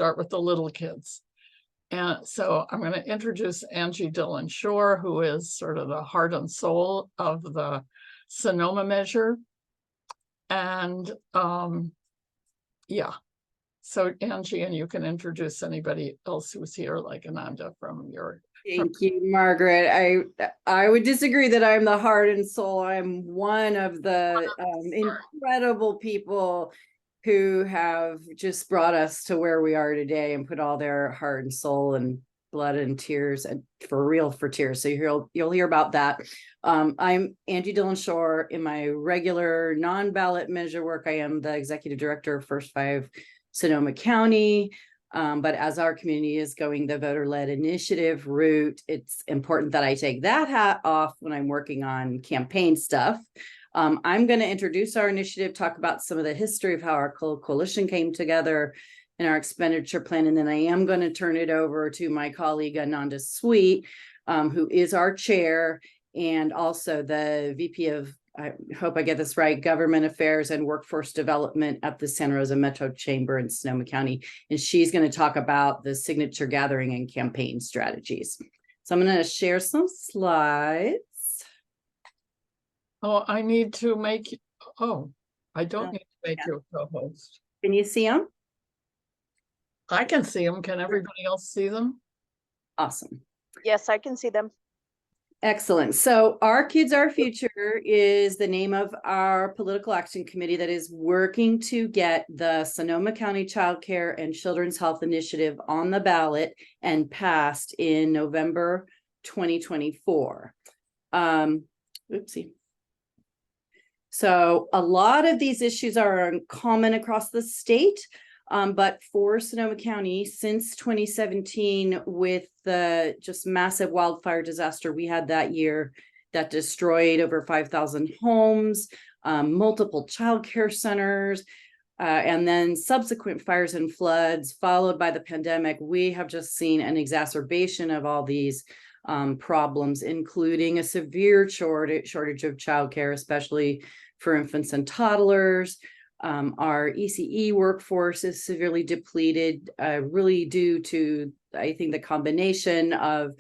start with the little kids. And so I'm going to introduce Angie Dillon Shore, who is sort of the heart and soul of the Sonoma measure. And yeah, so Angie, and you can introduce anybody else who's here, like Ananda from your. Thank you, Margaret. I would disagree that I'm the heart and soul. I'm one of the incredible people who have just brought us to where we are today and put all their heart and soul and blood and tears, and for tears. So you'll hear about that. I'm Angie Dillon Shore. In my regular non-ballot measure work, I am the executive director of First Five Sonoma County. But as our community is going the voter-led initiative route, it's important that I take that hat off when I'm working on campaign stuff. I'm going to introduce our initiative, talk about some of the history of how our coalition came together and our expenditure plan, and then I am going to turn it over to my colleague Ananda Sweet, who is our chair and also the VP of, I hope I get this right, Government Affairs and Workforce Development at the Santa Rosa Metro Chamber in Sonoma County. And she's going to talk about the signature gathering and campaign strategies. So I'm going to share some slides. Oh, I need to make, I don't need to make you a co-host. Can you see them? I can see them. Can everybody else see them? Awesome. Yes, I can see them. Excellent. So Our Kids, Our Future is the name of our political action committee that is working to get the Sonoma County Child Care and Children's Health Initiative on the ballot and passed in November 2024. Oopsie. So a lot of these issues are common across the state. But for Sonoma County, since 2017, with the just massive wildfire disaster we had that year that destroyed over 5,000 homes, multiple childcare centers, and then subsequent fires and floods, followed by the pandemic, we have just seen an exacerbation of all these problems, including a severe shortage of childcare, especially for infants and toddlers. Our ECE workforce is severely depleted, really due to, I think, the combination of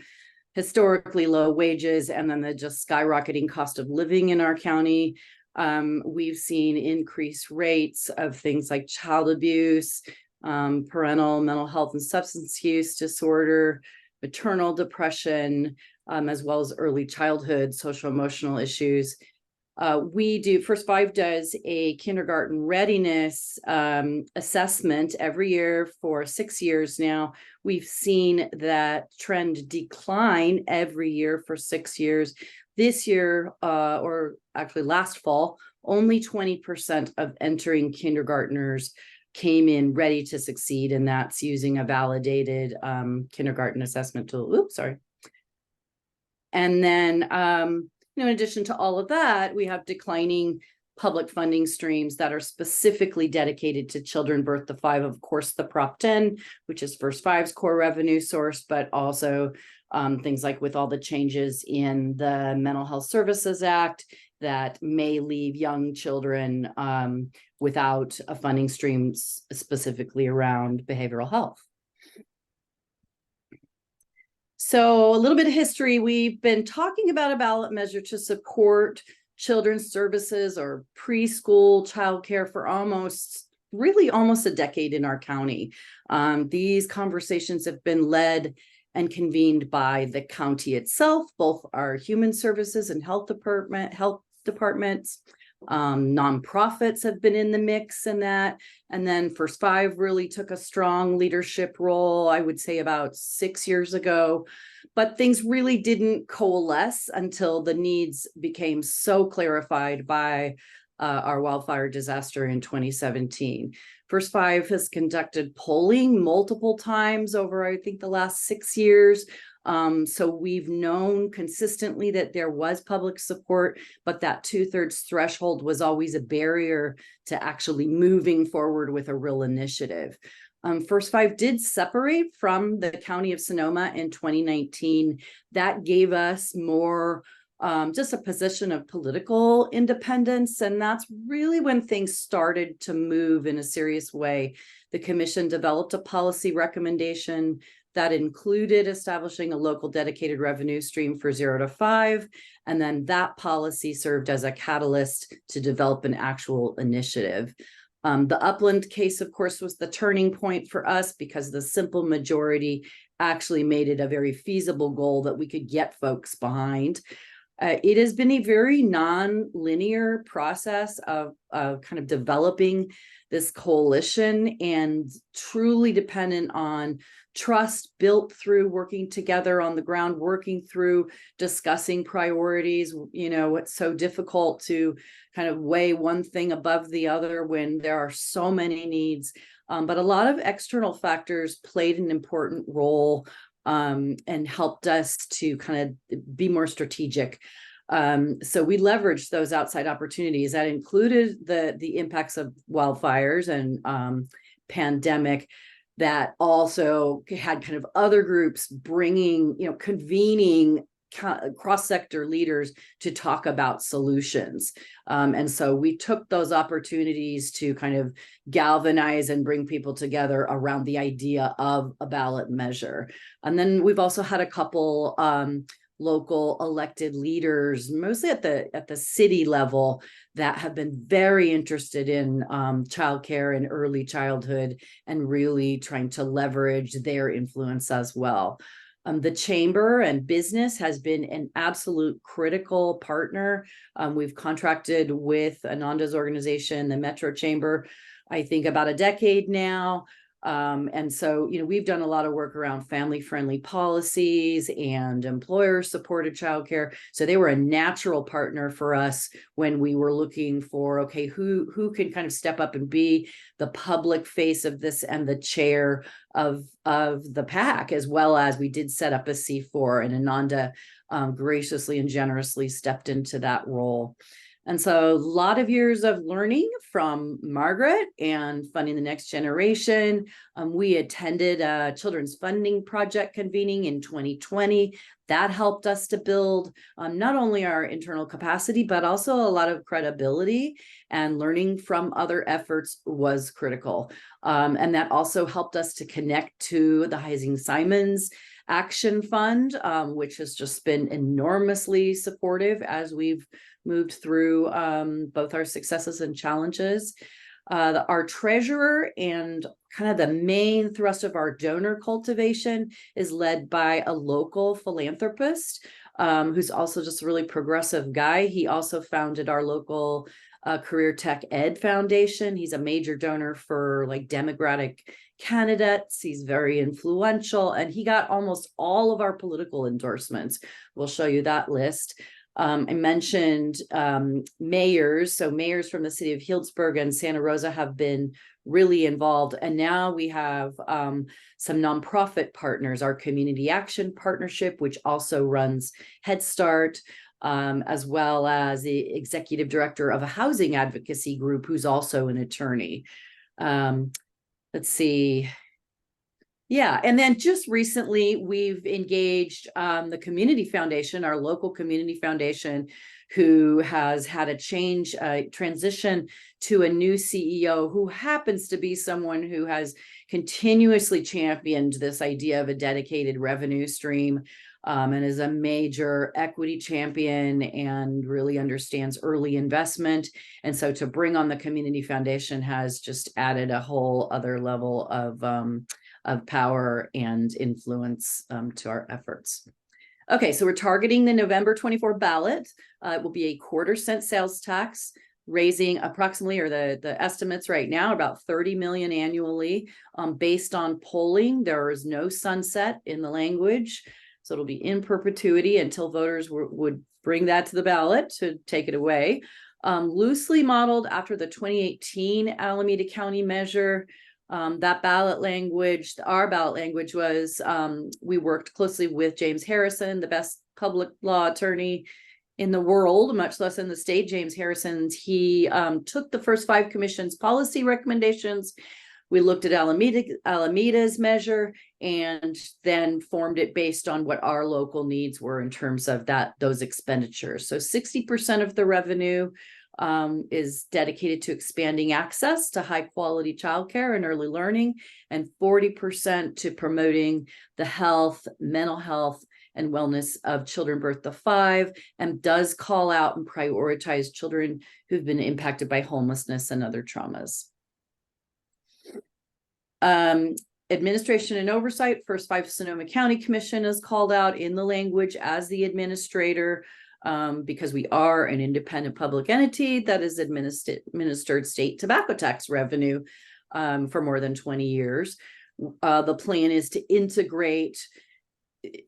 historically low wages and then the just skyrocketing cost of living in our county. We've seen increased rates of things like child abuse, parental mental health and substance use disorder, maternal depression, as well as early childhood social emotional issues. First Five does a kindergarten readiness assessment every year for 6 years now. We've seen that trend decline every year for 6 years. This year, or actually last fall, only 20% of entering kindergartners came in ready to succeed, and that's using a validated kindergarten assessment tool. Oops, sorry. And then in addition to all of that, we have declining public funding streams that are specifically dedicated to children birth to 5. Of course, the Prop 10, which is First Five's core revenue source, but also things like with all the changes in the Mental Health Services Act that may leave young children without a funding stream specifically around behavioral health. So a little bit of history. We've been talking about a ballot measure to support children's services or preschool childcare for almost a decade in our county. These conversations have been led and convened by the county itself, both our human services and health departments. Nonprofits have been in the mix in that. And then First Five really took a strong leadership role, I would say about 6 years ago. But things really didn't coalesce until the needs became so clarified by our wildfire disaster in 2017. First Five has conducted polling multiple times over, I think, the last 6 years. So we've known consistently that there was public support, but that 2/3 threshold was always a barrier to actually moving forward with a real initiative. First Five did separate from the county of Sonoma in 2019. That gave us more just a position of political independence. And that's really when things started to move in a serious way. The commission developed a policy recommendation that included establishing a local dedicated revenue stream for 0 to 5. And then that policy served as a catalyst to develop an actual initiative. The Upland case, of course, was the turning point for us because the simple majority actually made it a very feasible goal that we could get folks behind. It has been a very non-linear process of kind of developing this coalition, and truly dependent on trust built through working together on the ground, working through discussing priorities. You know, it's so difficult to kind of weigh one thing above the other when there are so many needs. But a lot of external factors played an important role and helped us to kind of be more strategic. So we leveraged those outside opportunities that included the impacts of wildfires and pandemic, that also had kind of other groups bringing, you know, convening cross-sector leaders to talk about solutions. And so we took those opportunities to kind of galvanize and bring people together around the idea of a ballot measure. And then we've also had a couple local elected leaders, mostly at the city level, that have been very interested in childcare and early childhood, and really trying to leverage their influence as well. The chamber and business has been an absolute critical partner. We've contracted with Ananda's organization, the Metro Chamber, I think about a decade now. And so, you know, we've done a lot of work around family-friendly policies and employer-supported childcare. So they were a natural partner for us when we were looking for, okay, who can kind of step up and be the public face of this and the chair of the PAC, as well as we did set up a C4, and Ananda graciously and generously stepped into that role. And so a lot of years of learning from Margaret and funding the next generation. We attended a children's funding project convening in 2020. That helped us to build not only our internal capacity, but also a lot of credibility, and learning from other efforts was critical. And that also helped us to connect to the Heising Simons Action Fund, which has just been enormously supportive as we've moved through both our successes and challenges. Our treasurer and kind of the main thrust of our donor cultivation is led by a local philanthropist who's also just a really progressive guy. He also founded our local Career Tech Ed Foundation. He's a major donor for like Democratic candidates. He's very influential, and he got almost all of our political endorsements. We'll show you that list. I mentioned mayors. So mayors from the city of Healdsburg and Santa Rosa have been really involved. And now we have some nonprofit partners, our Community Action Partnership, which also runs Head Start, as well as the executive director of a housing advocacy group who's also an attorney. Let's see. Yeah, and then just recently we've engaged the Community Foundation, our local community foundation, who has had a transition to a new CEO who happens to be someone who has continuously championed this idea of a dedicated revenue stream, and is a major equity champion and really understands early investment. And so to bring on the Community Foundation has just added a whole other level of power and influence to our efforts. Okay, so we're targeting the November 24 ballot. It will be a 1/4 cent sales tax, raising approximately, or the estimates right now, about 30 million annually. Based on polling, there is no sunset in the language. So it'll be in perpetuity until voters would bring that to the ballot to take it away. Loosely modeled after the 2018 Alameda County measure. That ballot language, our ballot language was, we worked closely with James Harrison, the best public law attorney in the world, much less in the state. James Harrison's, he took the first 5 commission's policy recommendations, We looked at Alameda's measure and then formed it based on what our local needs were in terms of those expenditures. So 60% of the revenue is dedicated to expanding access to high quality childcare and early learning, and 40% to promoting the health, mental health, and wellness of children birth to 5, and does call out and prioritize children who've been impacted by homelessness and other traumas. Administration and oversight, First 5 Sonoma County Commission is called out in the language as the administrator, because we are an independent public entity that has administered state tobacco tax revenue for more than 20 years. The plan is to integrate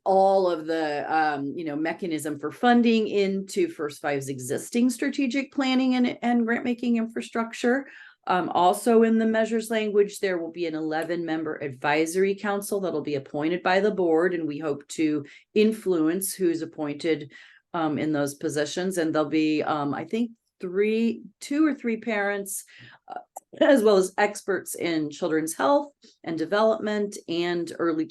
all of the mechanism for funding into First 5's existing strategic planning and grant making infrastructure. Also in the measures language, there will be an 11-member advisory council that'll be appointed by the board, and we hope to influence who's appointed in those positions. And there'll be I think 2 or 3 parents, as well as experts in children's health and development and early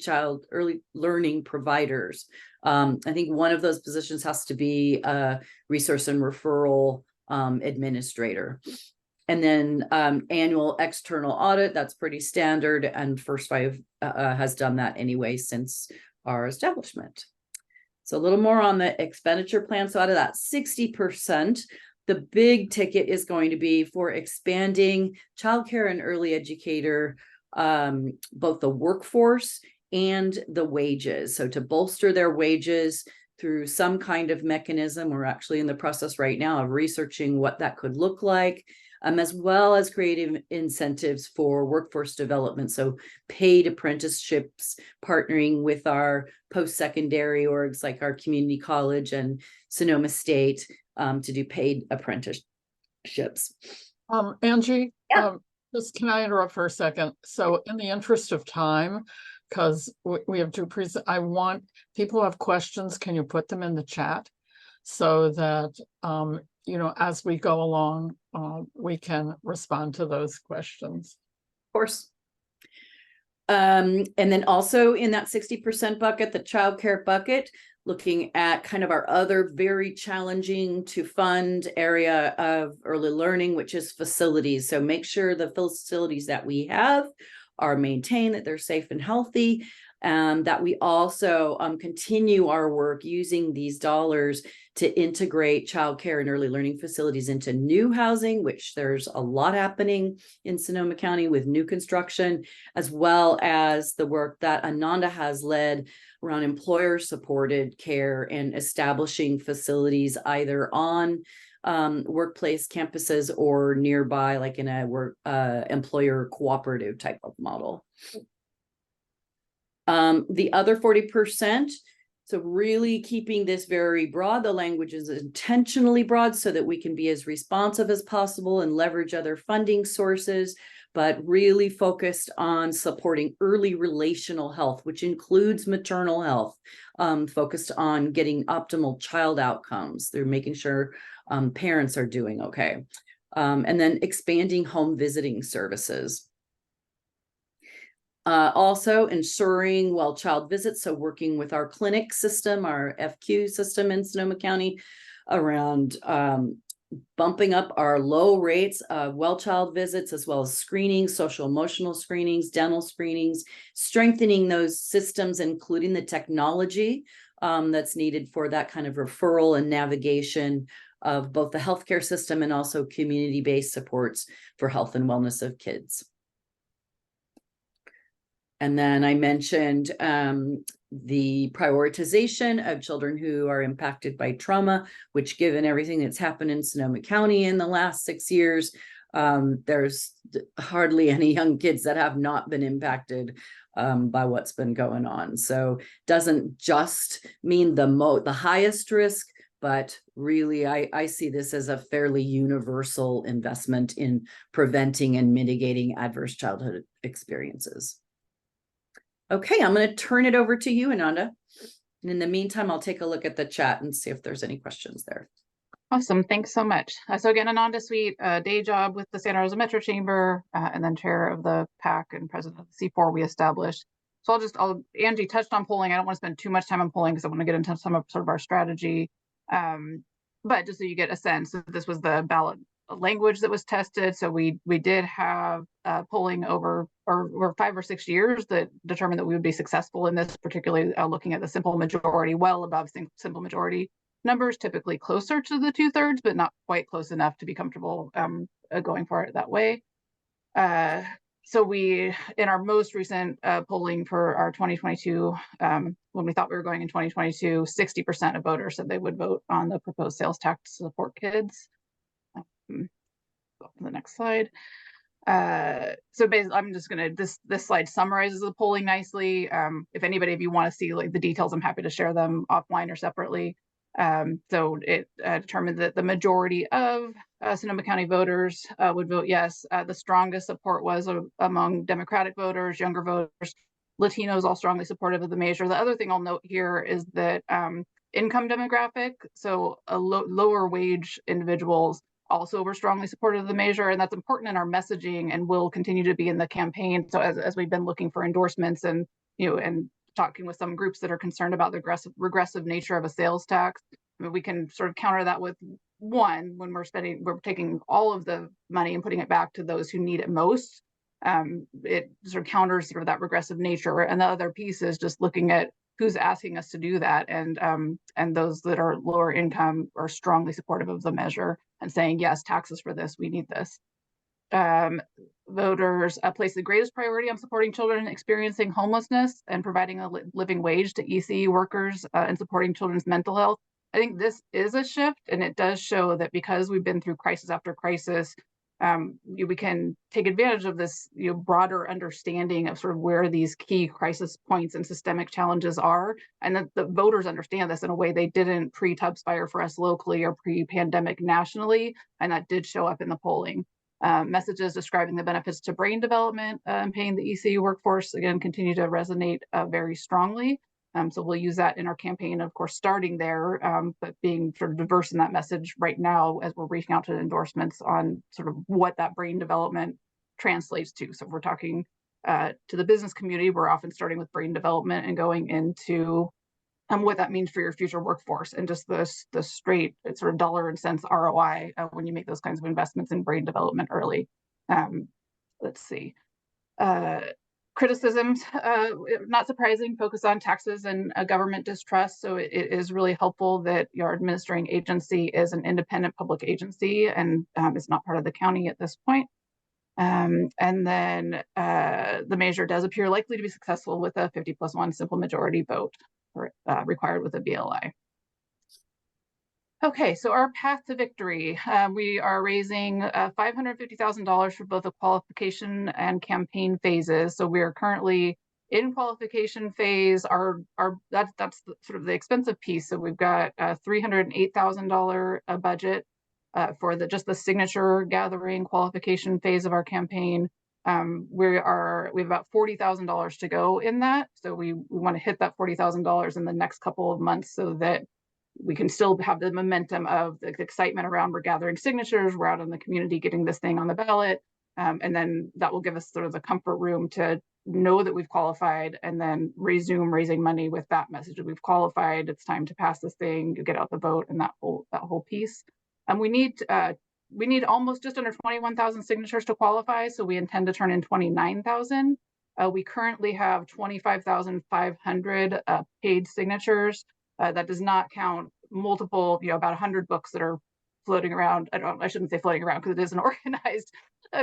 learning providers. I think one of those positions has to be a resource and referral administrator. And then annual external audit, that's pretty standard, and First 5 has done that anyway since our establishment. So a little more on the expenditure plan. So out of that 60%, the big ticket is going to be for expanding childcare and early educator, both the workforce and the wages. So to bolster their wages through some kind of mechanism, we're actually in the process right now of researching what that could look like, as well as creating incentives for workforce development. So paid apprenticeships, partnering with our post-secondary orgs like our community college and Sonoma State to do paid apprenticeships. Angie, Yeah. just can I interrupt for a second? So in the interest of time, because we have to I want people who have questions, can you put them in the chat so that as we go along, we can respond to those questions. Of course. And then also in that 60% bucket, the childcare bucket, looking at kind of our other very challenging to fund area of early learning, which is facilities. So make sure the facilities that we have are maintained, that they're safe and healthy, and that we also continue our work using these dollars to integrate childcare and early learning facilities into new housing, which there's a lot happening in Sonoma County with new construction, as well as the work that Ananda has led around employer-supported care and establishing facilities either on workplace campuses or nearby, like in a employer cooperative type of model. The other 40%, so really keeping this very broad, the language is intentionally broad so that we can be as responsive as possible and leverage other funding sources, but really focused on supporting early relational health, which includes maternal health, focused on getting optimal child outcomes. They're making sure parents are doing okay. And then expanding home visiting services. Also ensuring well-child visits, so working with our clinic system, our FQ system in Sonoma County around bumping up our low rates of well-child visits, as well as screenings, social emotional screenings, dental screenings, strengthening those systems, including the technology that's needed for that kind of referral and navigation of both the healthcare system and also community-based supports for health and wellness of kids. And then I mentioned the prioritization of children who are impacted by trauma, which, given everything that's happened in Sonoma County in the last 6 years, there's hardly any young kids that have not been impacted by what's been going on. So doesn't just mean the highest risk, but really I see this as a fairly universal investment in preventing and mitigating adverse childhood experiences. Okay, I'm going to turn it over to you, Ananda. And in the meantime, I'll take a look at the chat and see if there's any questions there. Awesome. Thanks so much. So again, Ananda Sweet, day job with the Santa Rosa Metro Chamber, and then chair of the PAC and president of the C4 we established. So Angie touched on polling. I don't want to spend too much time on polling because I want to get into some of sort of our strategy. But just so you get a sense, this was the ballot language that was tested. So we did have polling over 5 or 6 years that determined that we would be successful in this, particularly looking at the simple majority, well above simple majority numbers, typically closer to the 2/3, but not quite close enough to be comfortable going for it that way. So we, in our most recent polling for our 2022, when we thought we were going in 2022, 60% of voters said they would vote on the proposed sales tax to support kids. Go to the next slide. So basically, I'm just gonna, this slide summarizes the polling nicely. If anybody of you want to see like the details, I'm happy to share them offline or separately. So it determined that the majority of Sonoma County voters would vote yes. The strongest support was among Democratic voters, younger voters, Latinos, all strongly supportive of the measure. The other thing I'll note here is that income demographic, so lower wage individuals also were strongly supportive of the measure, and that's important in our messaging and will continue to be in the campaign. So as we've been looking for endorsements and and talking with some groups that are concerned about the regressive nature of a sales tax, I mean, we can sort of counter that with one, when we're taking all of the money and putting it back to those who need it most. It sort of counters sort of that regressive nature, and the other piece is just looking at who's asking us to do that, and those that are lower income are strongly supportive of the measure and saying yes, taxes for this, we need this. Voters place the greatest priority on supporting children experiencing homelessness and providing a living wage to ECE workers and supporting children's mental health. I think this is a shift, and it does show that because we've been through crisis after crisis, we can take advantage of this broader understanding of sort of where these key crisis points and systemic challenges are, and that the voters understand this in a way they didn't pre-Tubbs fire for us locally or pre-pandemic nationally, and that did show up in the polling. Messages describing the benefits to brain development and paying the ECU workforce, again, continue to resonate very strongly. So we'll use that in our campaign, of course, starting there, but being sort of diverse in that message right now as we're reaching out to endorsements on sort of what that brain development translates to. So if we're talking to the business community, we're often starting with brain development and going into what that means for your future workforce, and just the straight sort of dollar and cents ROI when you make those kinds of investments in brain development early. Let's see. Criticisms, not surprising, focus on taxes and government distrust. So it is really helpful that your administering agency is an independent public agency and is not part of the county at this point. And then the measure does appear likely to be successful with a 50+1 simple majority vote required with a BLI. Okay, so our path to victory. We are raising $550,000 for both the qualification and campaign phases. So we are currently in qualification phase. That's sort of the expensive piece. So we've got a $308,000 budget for just the signature gathering qualification phase of our campaign. We have about $40,000 to go in that. So we want to hit that $40,000 in the next couple of months so that we can still have the momentum of the excitement around we're gathering signatures, we're out in the community getting this thing on the ballot. And then that will give us sort of the comfort room to know that we've qualified and then resume raising money with that message that we've qualified. It's time to pass this thing, get out the vote, and that whole piece. And we need almost just under 21,000 signatures to qualify. So we intend to turn in 29,000. We currently have 25,500 paid signatures. That does not count multiple, about 100 books that are floating around. I shouldn't say floating around because it is an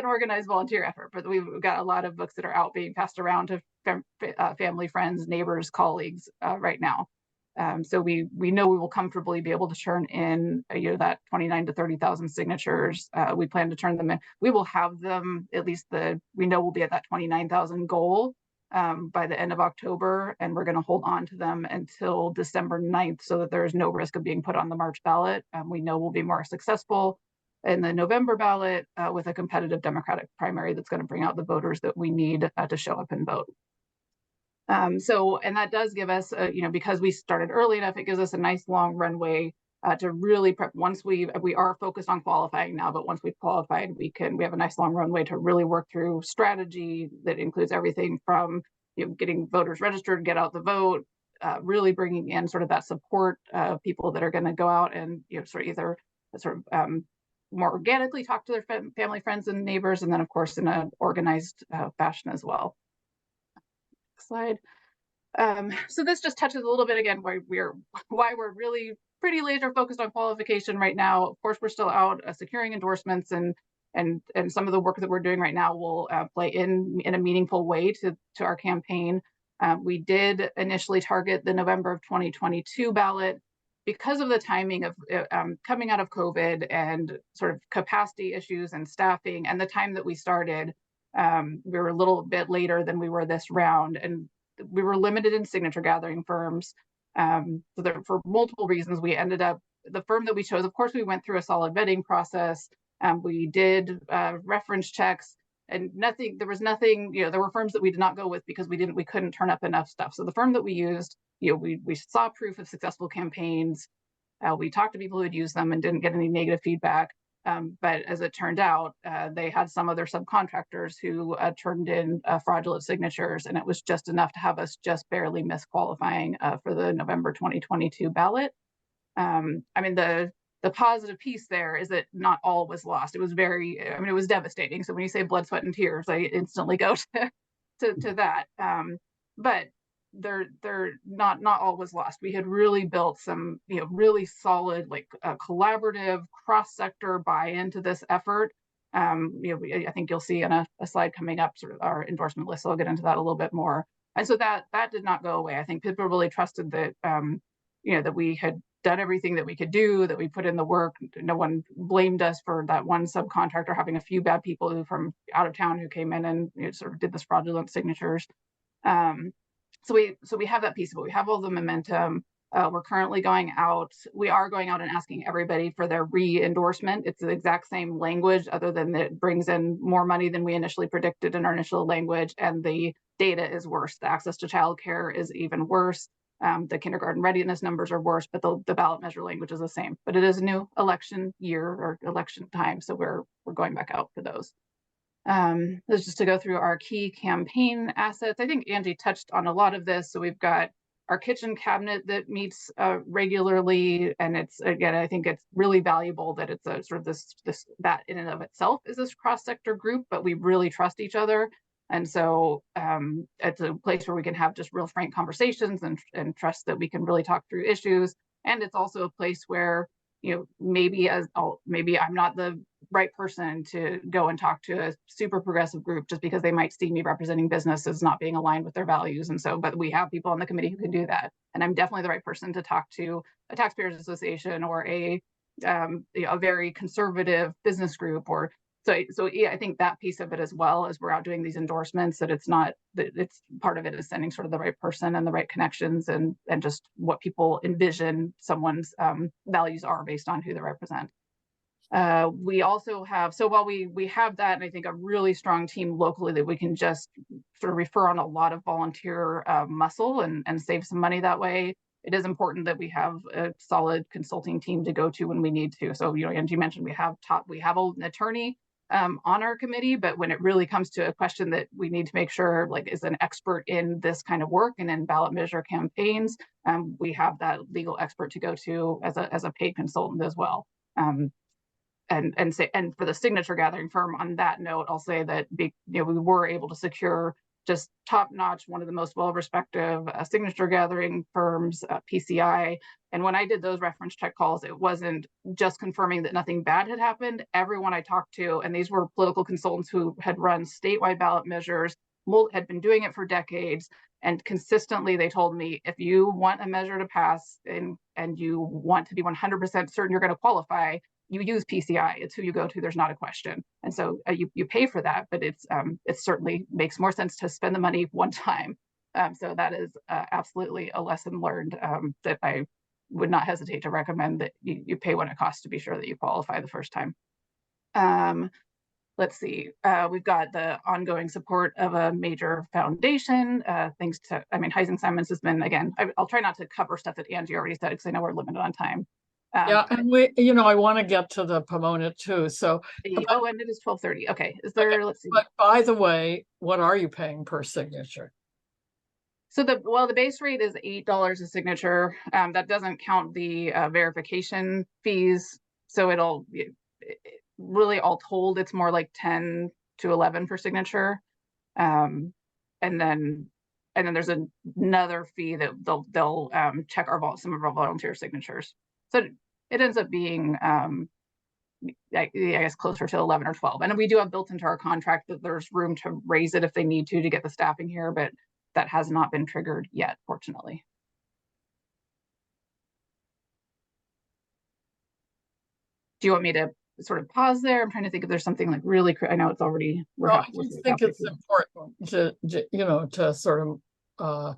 organized volunteer effort, but we've got a lot of books that are out being passed around to family, friends, neighbors, colleagues right now. So we know we will comfortably be able to turn in that 29 to 30,000 signatures. We plan to turn them in. We will have them, at least we know we'll be at that 29,000 goal by the end of October, and we're going to hold on to them until December 9th so that there is no risk of being put on the March ballot. We know we'll be more successful in the November ballot with a competitive Democratic primary that's going to bring out the voters that we need to show up and vote. And that does give us, because we started early enough, it gives us a nice long runway to really prep. Once we are focused on qualifying now, but once we've qualified, we have a nice long runway to really work through strategy that includes everything from getting voters registered, get out the vote, really bringing in sort of that support of people that are going to go out and sort of either more organically talk to their family, friends, and neighbors, and then of course in an organized fashion as well. Next slide. So this just touches a little bit again why we're really pretty laser focused on qualification right now. Of course, we're still out securing endorsements, and some of the work that we're doing right now will play in a meaningful way to our campaign. We did initially target the November of 2022 ballot because of the timing of coming out of COVID and sort of capacity issues and staffing, and the time that we started. We were a little bit later than we were this round, and we were limited in signature gathering firms. So there, for multiple reasons, we ended up, the firm that we chose, of course, we went through a solid vetting process. We did reference checks, and there was nothing, there were firms that we did not go with because we couldn't turn up enough stuff. So the firm that we used, we saw proof of successful campaigns. We talked to people who had used them and didn't get any negative feedback. But as it turned out, they had some of their subcontractors who turned in fraudulent signatures, and it was just enough to have us just barely miss qualifying for the November 2022 ballot. I mean, the positive piece there is that not all was lost. It was it was devastating. So when you say blood, sweat, and tears, I instantly go to that. But they're not all was lost. We had really built some really solid, like collaborative cross-sector buy-in to this effort. I think you'll see in a slide coming up sort of our endorsement list, so I'll get into that a little bit more. And so that did not go away. I think people really trusted that that we had done everything that we could do, that we put in the work. No one blamed us for that one subcontractor having a few bad people from out of town who came in and sort of did this fraudulent signatures. So we have that piece of it. We have all the momentum. We're currently going out. We are going out and asking everybody for their re-endorsement. It's the exact same language, other than that it brings in more money than we initially predicted in our initial language, and the data is worse. The access to childcare is even worse. The kindergarten readiness numbers are worse, but the ballot measure language is the same. But it is a new election year or election time, so we're going back out for those. This is just to go through our key campaign assets. I think Angie touched on a lot of this. So we've got our kitchen cabinet that meets regularly, and it's, again, I think it's really valuable that it's a sort of this that in and of itself is this cross-sector group, but we really trust each other. And so it's a place where we can have just real frank conversations and trust that we can really talk through issues. And it's also a place where, maybe I'm not the right person to go and talk to a super progressive group just because they might see me representing businesses not being aligned with their values. And so, but we have people on the committee who can do that. And I'm definitely the right person to talk to a taxpayers association or a very conservative business group. Or so yeah, I think that piece of it as well, as we're out doing these endorsements, that it's not that it's part of it is sending sort of the right person and the right connections and just what people envision someone's values are based on who they represent. We also have, so while we have that, and I think a really strong team locally that we can just sort of refer on a lot of volunteer muscle and save some money that way, it is important that we have a solid consulting team to go to when we need to. So, Angie mentioned we have an attorney on our committee, but when it really comes to a question that we need to make sure is an expert in this kind of work and in ballot measure campaigns, we have that legal expert to go to as a paid consultant as well. And for the signature gathering firm, on that note, I'll say that we were able to secure just top-notch, one of the most well-respected signature gathering firms, PCI. And when I did those reference check calls, it wasn't just confirming that nothing bad had happened. Everyone I talked to, and these were political consultants who had run statewide ballot measures, had been doing it for decades, and consistently they told me, if you want a measure to pass and you want to be 100% certain you're going to qualify, you use PCI. It's who you go to. There's not a question. And so you pay for that, but it certainly makes more sense to spend the money one time. So that is absolutely a lesson learned that I would not hesitate to recommend, that you pay what it costs to be sure that you qualify the first time. Let's see. We've got the ongoing support of a major foundation. Thanks to, Heising Simons has been, again, I'll try not to cover stuff that Angie already said because I know we're limited on time. Yeah, and we, you know, I want to get to the Pomona too, so. Oh, and it is 12:30. Okay, is there, Okay, let's see. But by the way, what are you paying per signature? So the base rate is $8 a signature. That doesn't count the verification fees. So really all told, it's more like 10 to 11 per signature. And then there's another fee that they'll check some of our volunteer signatures. So it ends up being I guess closer to 11 or 12. And we do have built into our contract that there's room to raise it if they need to get the staffing here, but that has not been triggered yet, fortunately. Do you want me to sort of pause there? I'm trying to think if there's something like really, I know it's already, I just think it's important to, you know, to sort of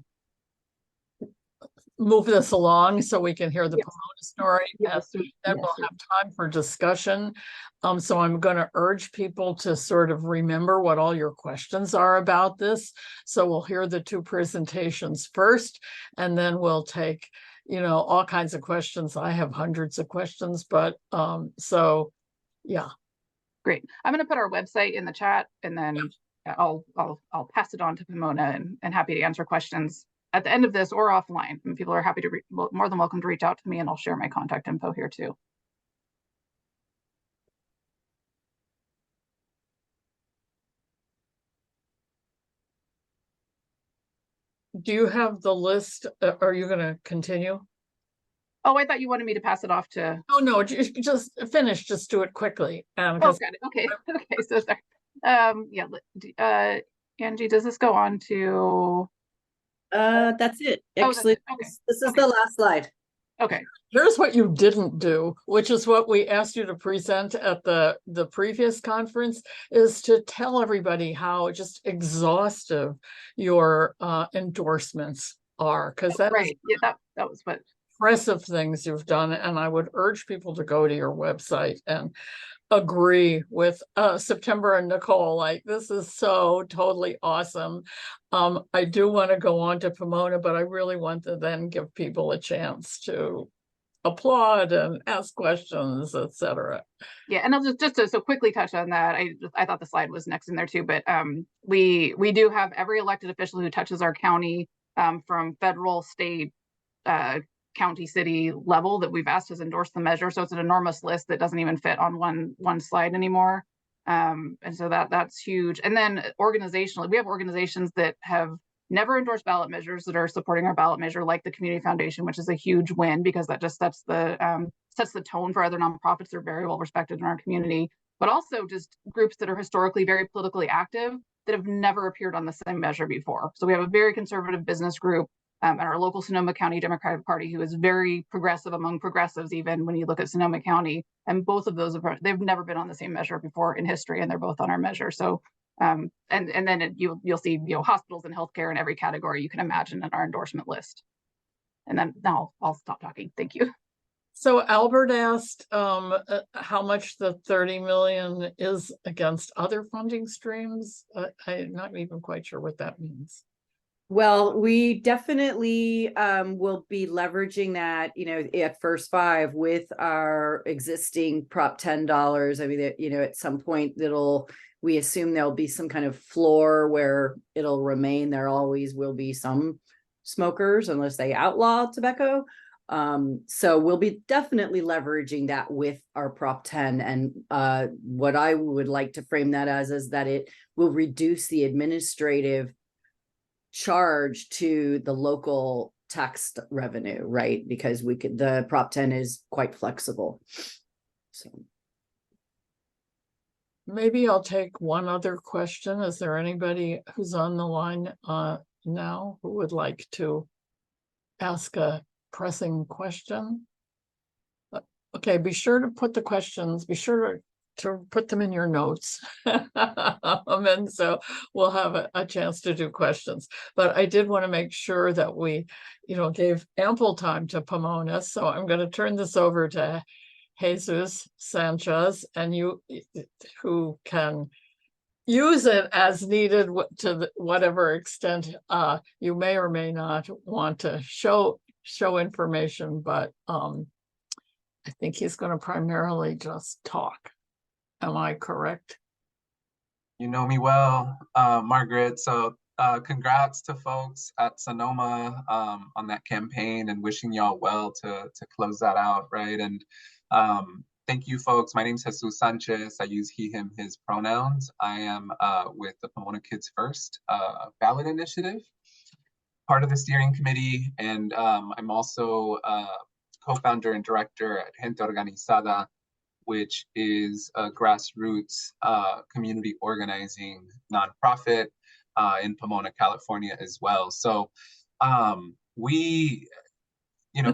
move this along so we can hear the Pomona story. Yes, and then we'll have time for discussion. So I'm going to urge people to sort of remember what all your questions are about this. So we'll hear the two presentations first, and then we'll take, you know, all kinds of questions. I have hundreds of questions, but so yeah. Great. I'm going to put our website in the chat, and then I'll pass it on to Pomona, and happy to answer questions at the end of this or offline. And people are happy to more than welcome to reach out to me, and I'll share my contact info here too. Do you have the list? Are you going to continue? Oh, I thought you wanted me to pass it off to. Oh, no, just finish. Just do it quickly. Oh, got it. Okay. Okay. So sorry. Yeah. Angie, does this go on to? That's it. Actually, okay. This is the last slide. Okay. Here's what you didn't do, which is what we asked you to present at the previous conference, is to tell everybody how just exhaustive your endorsements are, because that right. is Yeah, that was what impressive things you've done. And I would urge people to go to your website and agree with September and Nicole. Like, this is so totally awesome. I do want to go on to Pomona, but I really want to then give people a chance to applaud and ask questions, etc. Yeah, and I'll just to so quickly touch on that. I thought the slide was next in there too, but we do have every elected official who touches our county, from federal, state, county, city level, that we've asked has endorsed the measure. So it's an enormous list that doesn't even fit on one slide anymore. And so that's huge. And then organizationally, we have organizations that have never endorsed ballot measures that are supporting our ballot measure, like the Community Foundation, which is a huge win, because that just sets the tone for other nonprofits that are very well respected in our community. But also just groups that are historically very politically active that have never appeared on the same measure before. So we have a very conservative business group, and our local Sonoma County Democratic Party, who is very progressive among progressives, even when you look at Sonoma County. And both of those, they've never been on the same measure before in history, and they're both on our measure. So, and then you'll see, hospitals and healthcare in every category you can imagine in our endorsement list. And then now I'll stop talking. Thank you. So Albert asked how much the 30 million is against other funding streams. I'm not even quite sure what that means. Well, we definitely will be leveraging that, at First Five with our existing Prop $10. I mean, at some point we assume there'll be some kind of floor where it'll remain. There always will be some smokers unless they outlaw tobacco. So we'll be definitely leveraging that with our Prop 10. And what I would like to frame that as is that it will reduce the administrative charge to the local tax revenue, right? Because the Prop 10 is quite flexible. So maybe I'll take one other question. Is there anybody who's on the line now who would like to ask a pressing question? Okay, be sure to put the questions, be sure to put them in your notes. And so we'll have a chance to do questions. But I did want to make sure that we, gave ample time to Pomona. So I'm going to turn this over to Jesus Sanchez, and you who can use it as needed to whatever extent you may or may not want to show information, but I think he's going to primarily just talk. Am I correct? You know me well, Margaret. So congrats to folks at Sonoma on that campaign, and wishing y'all well to close that out, right? And thank you, folks. My name's Jesus Sanchez. I use he, him, his pronouns. I am with the Pomona Kids First ballot initiative, part of the steering committee, and I'm also co-founder and director at Gente Organizada, which is a grassroots community organizing nonprofit in Pomona, California as well. So we,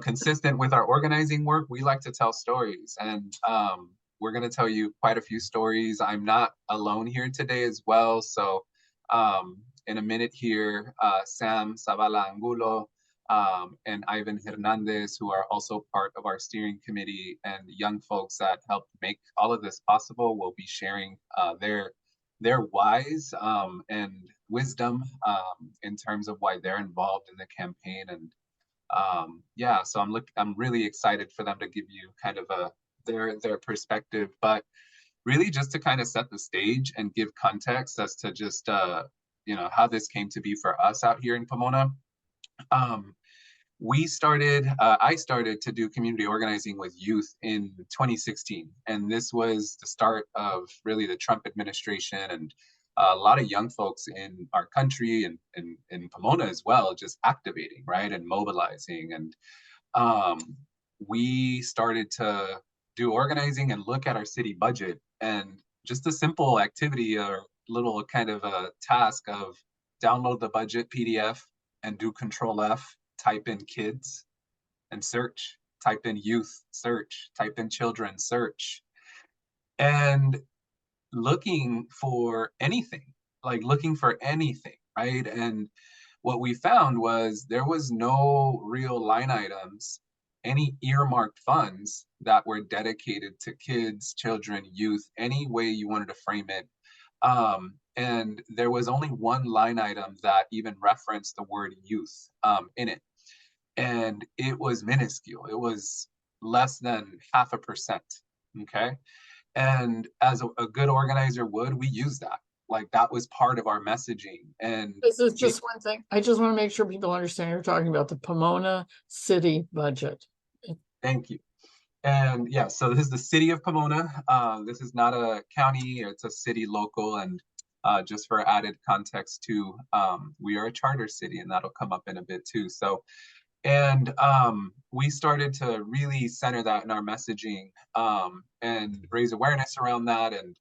consistent with our organizing work, we like to tell stories, and we're going to tell you quite a few stories. I'm not alone here today as well. So in a minute here, Sam Zavala Angulo and Ivan Hernandez, who are also part of our steering committee, and young folks that helped make all of this possible, will be sharing their whys and wisdom in terms of why they're involved in the campaign. And yeah, so I'm really excited for them to give you kind of their perspective, but really just to kind of set the stage and give context as to just how this came to be for us out here in Pomona. I started to do community organizing with youth in 2016, and this was the start of really the Trump administration, and a lot of young folks in our country and in Pomona as well, just activating, right, and mobilizing. And we started to do organizing and look at our city budget, and just a simple activity or little kind of a task of download the budget PDF and do Control F, type in kids and search, type in youth, search, type in children, search, and looking for anything, right? And what we found was there was no real line items, any earmarked funds that were dedicated to kids, children, youth, any way you wanted to frame it. And there was only one line item that even referenced the word youth in it. And it was minuscule. It was less than 0.5%, okay? And as a good organizer would, we use that. Like, that was part of our messaging. And This is just one thing. I just want to make sure people understand you're talking about the Pomona city budget. Thank you. And yeah, so this is the city of Pomona. This is not a county, it's a city local. And just for added context too, we are a charter city, and that'll come up in a bit too. So, and we started to really center that in our messaging and raise awareness around that. And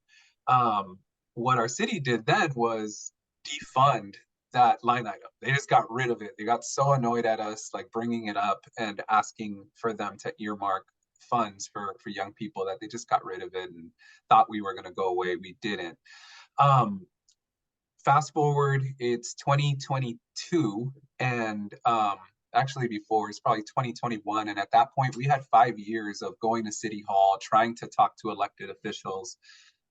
what our city did then was defund that line item. They just got rid of it. They got so annoyed at us, like bringing it up and asking for them to earmark funds for young people, that they just got rid of it and thought we were going to go away. We didn't. Fast forward, it's 2022, and actually before, it's probably 2021. And at that point, we had 5 years of going to City Hall, trying to talk to elected officials,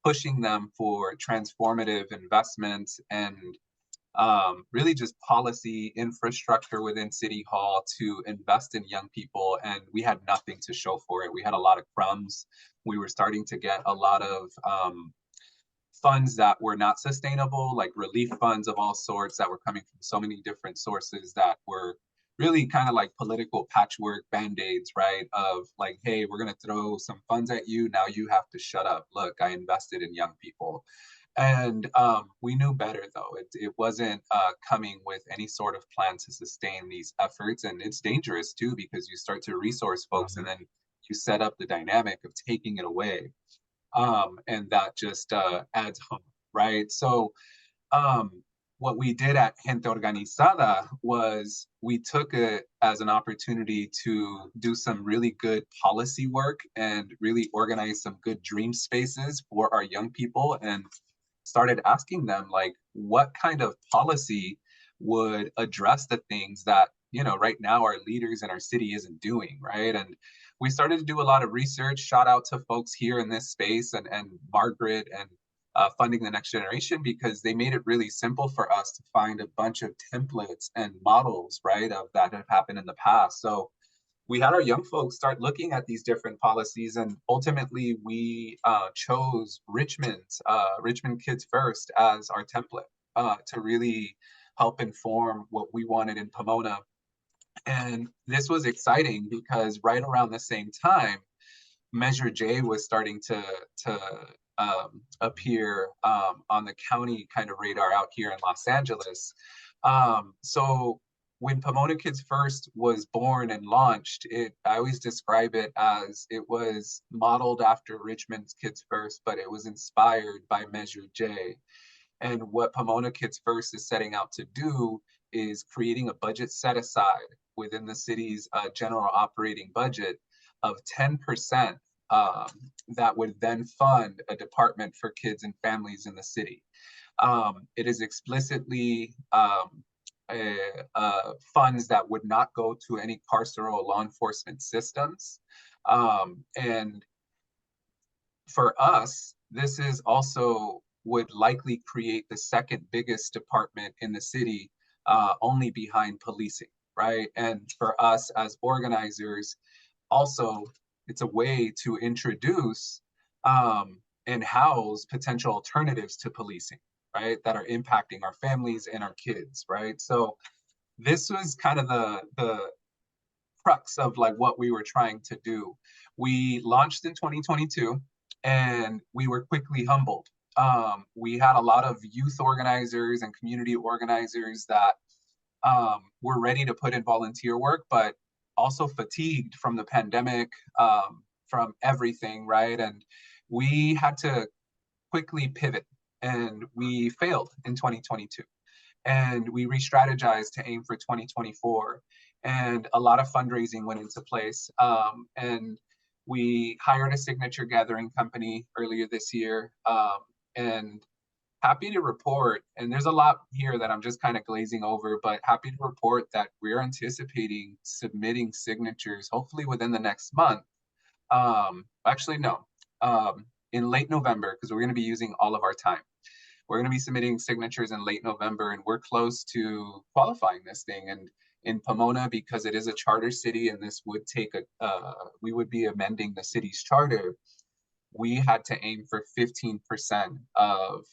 pushing them for transformative investments and really just policy infrastructure within City Hall to invest in young people. And we had nothing to show for it. We had a lot of crumbs. We were starting to get a lot of funds that were not sustainable, like relief funds of all sorts that were coming from so many different sources that were really kind of like political patchwork band-aids, right? Of like, hey, we're going to throw some funds at you. Now you have to shut up. Look, I invested in young people. And we knew better, though. It wasn't coming with any sort of plan to sustain these efforts. And it's dangerous, too, because you start to resource folks and then you set up the dynamic of taking it away. And that just adds harm, right? So what we did at Gente Organizada was we took it as an opportunity to do some really good policy work and really organize some good dream spaces for our young people, and started asking them, like, what kind of policy would address the things that, right now our leaders in our city isn't doing, right? And we started to do a lot of research. Shout out to folks here in this space and Margaret and Funding the Next Generation, because they made it really simple for us to find a bunch of templates and models, right, of that have happened in the past. So we had our young folks start looking at these different policies, and ultimately we chose Richmond Kids First as our template to really help inform what we wanted in Pomona. And this was exciting because right around the same time, Measure J was starting to appear on the county kind of radar out here in Los Angeles. So when Pomona Kids First was born and launched, I always describe it as it was modeled after Richmond's Kids First, but it was inspired by Measure J. And what Pomona Kids First is setting out to do is creating a budget set aside within the city's general operating budget of 10% that would then fund a department for kids and families in the city. It is explicitly funds that would not go to any carceral law enforcement systems. And for us, this is also would likely create the second biggest department in the city, only behind policing, right? And for us as organizers, also, it's a way to introduce and house potential alternatives to policing, right? That are impacting our families and our kids, right? So this was kind of the crux of like what we were trying to do. We launched in 2022 and we were quickly humbled. We had a lot of youth organizers and community organizers that were ready to put in volunteer work, but also fatigued from the pandemic, from everything, right? And we had to quickly pivot, and we failed in 2022. And we re-strategized to aim for 2024. And a lot of fundraising went into place. And we hired a signature gathering company earlier this year. And happy to report, and there's a lot here that I'm just kind of glazing over, but happy to report that we're anticipating submitting signatures hopefully within the next month. Actually, no, in late November, because we're going to be using all of our time. We're going to be submitting signatures in late November, and we're close to qualifying this thing. And in Pomona, because it is a charter city, and this would take we would be amending the city's charter, we had to aim for 15% of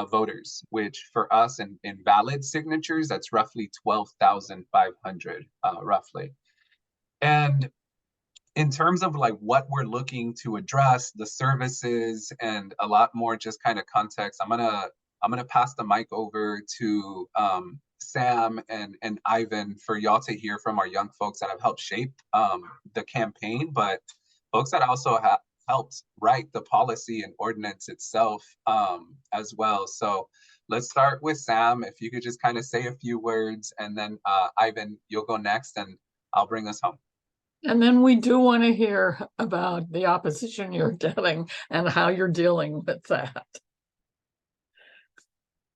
voters, which for us in valid signatures, that's roughly 12,500 roughly. And in terms of like what we're looking to address, the services and a lot more just kind of context, I'm gonna pass the mic over to Sam and Ivan for y'all to hear from our young folks that have helped shape the campaign, but folks that also have helped write the policy and ordinance itself as well. So let's start with Sam. If you could just kind of say a few words, and then Ivan, you'll go next and I'll bring us home. And then we do want to hear about the opposition you're getting and how you're dealing with that.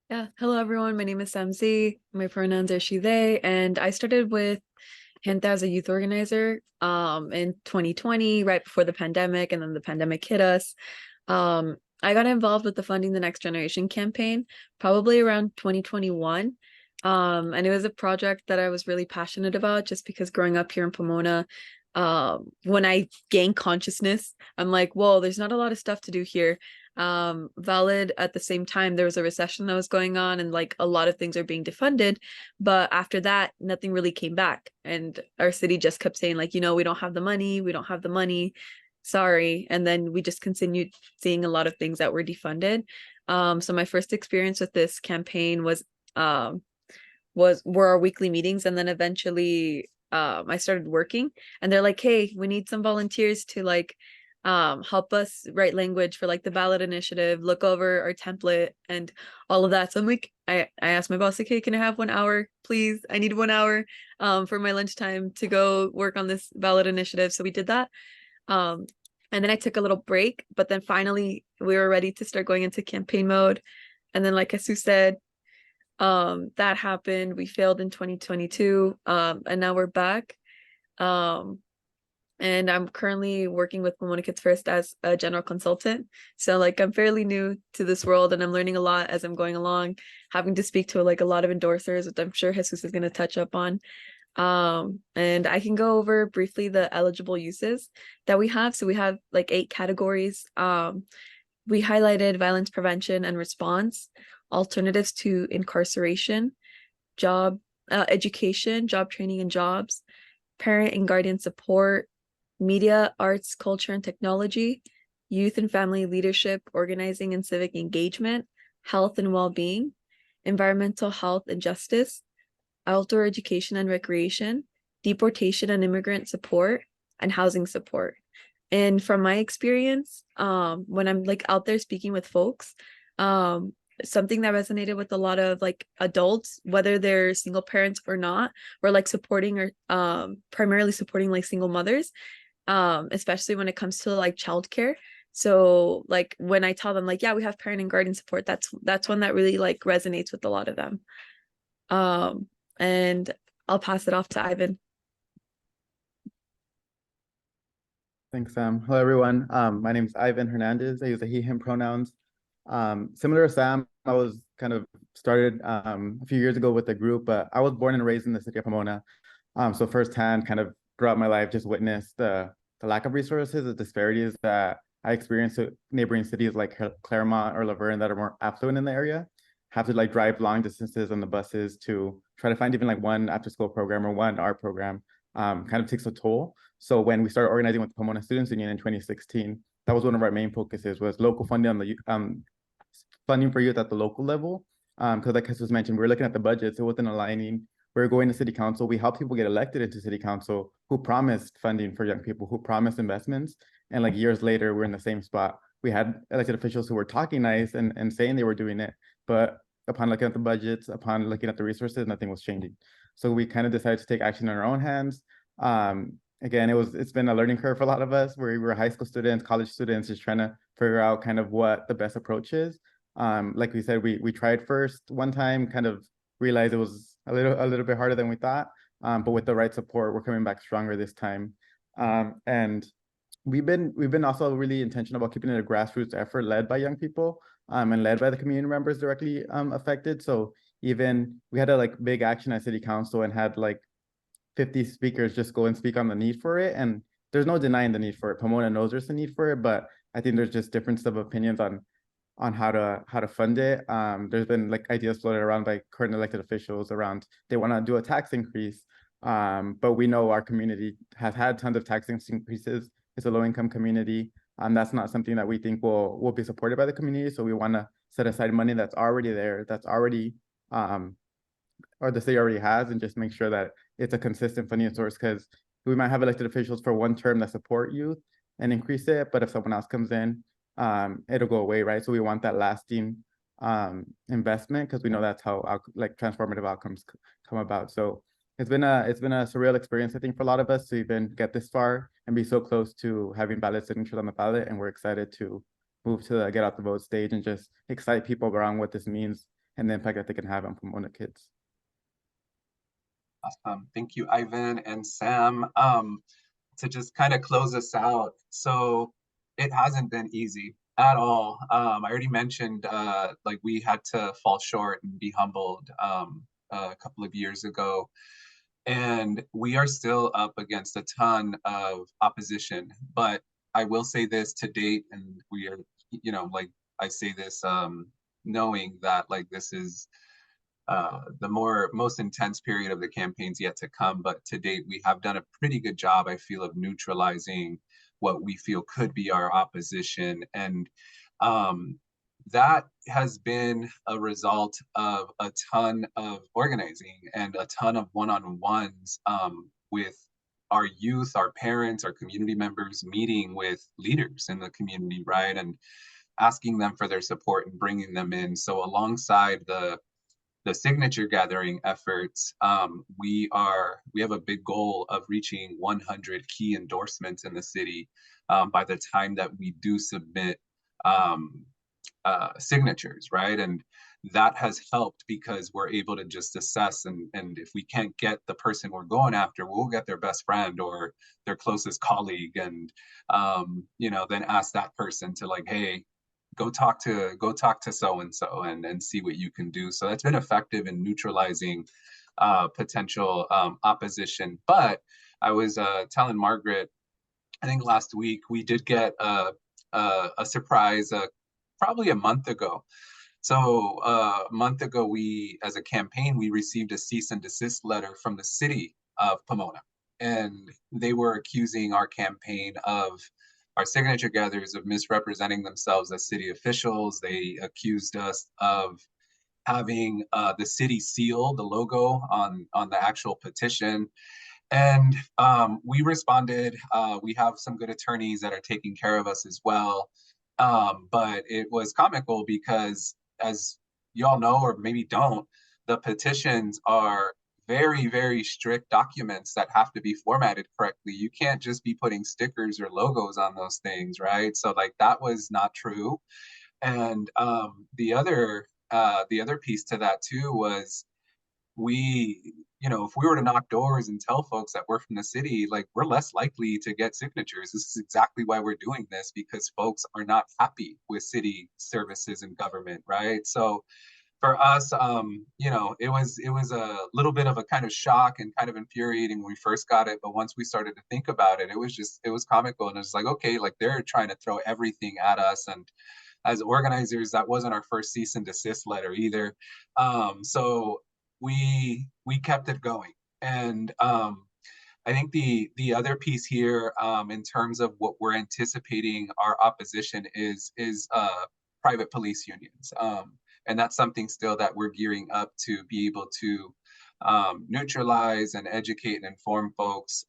Yeah, hello everyone. My name is Samsi. My pronouns are she, they, and I started with Gente as a youth organizer in 2020, right before the pandemic, and then the pandemic hit us. I got involved with the Funding the Next Generation campaign probably around 2021. And it was a project that I was really passionate about, just because growing up here in Pomona, when I gained consciousness, I'm like, whoa, there's not a lot of stuff to do here. Valid at the same time, there was a recession that was going on, and like a lot of things are being defunded, but after that nothing really came back, and our city just kept saying like, you know, we don't have the money, sorry. And then we just continued seeing a lot of things that were defunded. So my first experience with this campaign were our weekly meetings, and then eventually I started working, and they're like, hey, we need some volunteers to like help us write language for like the ballot initiative, look over our template and all of that. So I'm like, I asked my boss, like, hey, can I have 1 hour, please? I need 1 hour for my lunchtime to go work on this ballot initiative. So we did that. And then I took a little break, but then finally we were ready to start going into campaign mode. And then, like Jesus said, that happened. We failed in 2022, and now we're back. And I'm currently working with Pomona Kids First as a general consultant. So like I'm fairly new to this world, and I'm learning a lot as I'm going along, having to speak to like a lot of endorsers, which I'm sure Jesus is going to touch up on. And I can go over briefly the eligible uses that we have. So we have like 8 categories. We highlighted violence prevention and response, alternatives to incarceration, job, education, job training and jobs, parent and guardian support, media, arts, culture, and technology, youth and family leadership, organizing and civic engagement, health and well-being, environmental health and justice, outdoor education and recreation, deportation and immigrant support, and housing support. And from my experience, when I'm like out there speaking with folks, something that resonated with a lot of like adults, whether they're single parents or not, or like supporting or primarily supporting like single mothers, especially when it comes to like childcare. So like when I tell them like, yeah, we have parent and guardian support, that's one that really like resonates with a lot of them. And I'll pass it off to Ivan. Thanks, Sam. Hello, everyone. My name is Ivan Hernandez. I use the he, him pronouns. Similar to Sam, I was kind of started a few years ago with a group, but I was born and raised in the city of Pomona. So firsthand, kind of throughout my life, just witnessed the lack of resources, the disparities that I experienced at neighboring cities like Claremont or Laverne that are more affluent in the area. Have to like drive long distances on the buses to try to find even like one after school program or one art program. Kind of takes a toll. So when we started organizing with Pomona Students Union in 2016, that was one of our main focuses, was local funding on the funding for youth at the local level. Because like Jesus mentioned, we were looking at the budgets, it wasn't aligning. We were going to city council. We helped people get elected into city council who promised funding for young people, who promised investments. And like years later, we're in the same spot. We had elected officials who were talking nice and saying they were doing it, but upon looking at the budgets, upon looking at the resources, nothing was changing. So we kind of decided to take action in our own hands. Again, it's been a learning curve for a lot of us. We were high school students, college students, just trying to figure out kind of what the best approach is. Like we said, we tried first one time, kind of realized it was a little bit harder than we thought. But with the right support, we're coming back stronger this time. And we've been also really intentional about keeping it a grassroots effort led by young people and led by the community members directly affected. So even we had a like big action at city council and had like 50 speakers just go and speak on the need for it. And there's no denying the need for it. Pomona knows there's a need for it, but I think there's just difference of opinions on how to fund it. There's been like ideas floated around by current elected officials around they want to do a tax increase. But we know our community has had tons of tax increases. It's a low income community. That's not something that we think will be supported by the community. So we want to set aside money that's already there, that's already or the city already has, and just make sure that it's a consistent funding source, because we might have elected officials for one term that support youth and increase it, but if someone else comes in, it'll go away, right? So we want that lasting investment, because we know that's how like transformative outcomes come about. So it's been a surreal experience, I think, for a lot of us to even get this far and be so close to having ballot signatures on the ballot. And we're excited to move to the get out the vote stage and just excite people around what this means and the impact that they can have on Pomona kids. Awesome. Thank you, Ivan and Sam. To just kind of close us out. So it hasn't been easy at all. I already mentioned like we had to fall short and be humbled a couple of years ago. And we are still up against a ton of opposition. But I will say this to date, and we are, you know, like I say this knowing that like this is the most intense period of the campaign's yet to come, but to date we have done a pretty good job, I feel, of neutralizing what we feel could be our opposition. And that has been a result of a ton of organizing and a ton of one-on-ones with our youth, our parents, our community members, meeting with leaders in the community, right? And asking them for their support and bringing them in. So alongside the signature gathering efforts, we have a big goal of reaching 100 key endorsements in the city by the time that we do submit signatures, right? And that has helped because we're able to just assess, and if we can't get the person we're going after, we'll get their best friend or their closest colleague, and you know, then ask that person to like, hey, go talk to so-and-so and see what you can do. So that's been effective in neutralizing potential opposition. But I was telling Margaret, I think last week we did get a surprise probably a month ago. So a month ago, we, as a campaign, we received a cease and desist letter from the city of Pomona. And they were accusing our campaign of, our signature gatherers, of misrepresenting themselves as city officials. They accused us of having the city seal, the logo on the actual petition. And we responded. We have some good attorneys that are taking care of us as well. But it was comical because, as y'all know, or maybe don't, the petitions are very, very strict documents that have to be formatted correctly. You can't just be putting stickers or logos on those things, right? So like that was not true. And the other piece to that too was, we, if we were to knock doors and tell folks that we're from the city, like, we're less likely to get signatures. This is exactly why we're doing this, because folks are not happy with city services and government, right? So for us, it was a little bit of a kind of shock and kind of infuriating when we first got it. But once we started to think about it, it was comical. And it's like, okay, like they're trying to throw everything at us. And as organizers, that wasn't our first cease and desist letter either. So we kept it going. And I think the other piece here, in terms of what we're anticipating our opposition is private police unions. And that's something still that we're gearing up to be able to neutralize and educate and inform folks.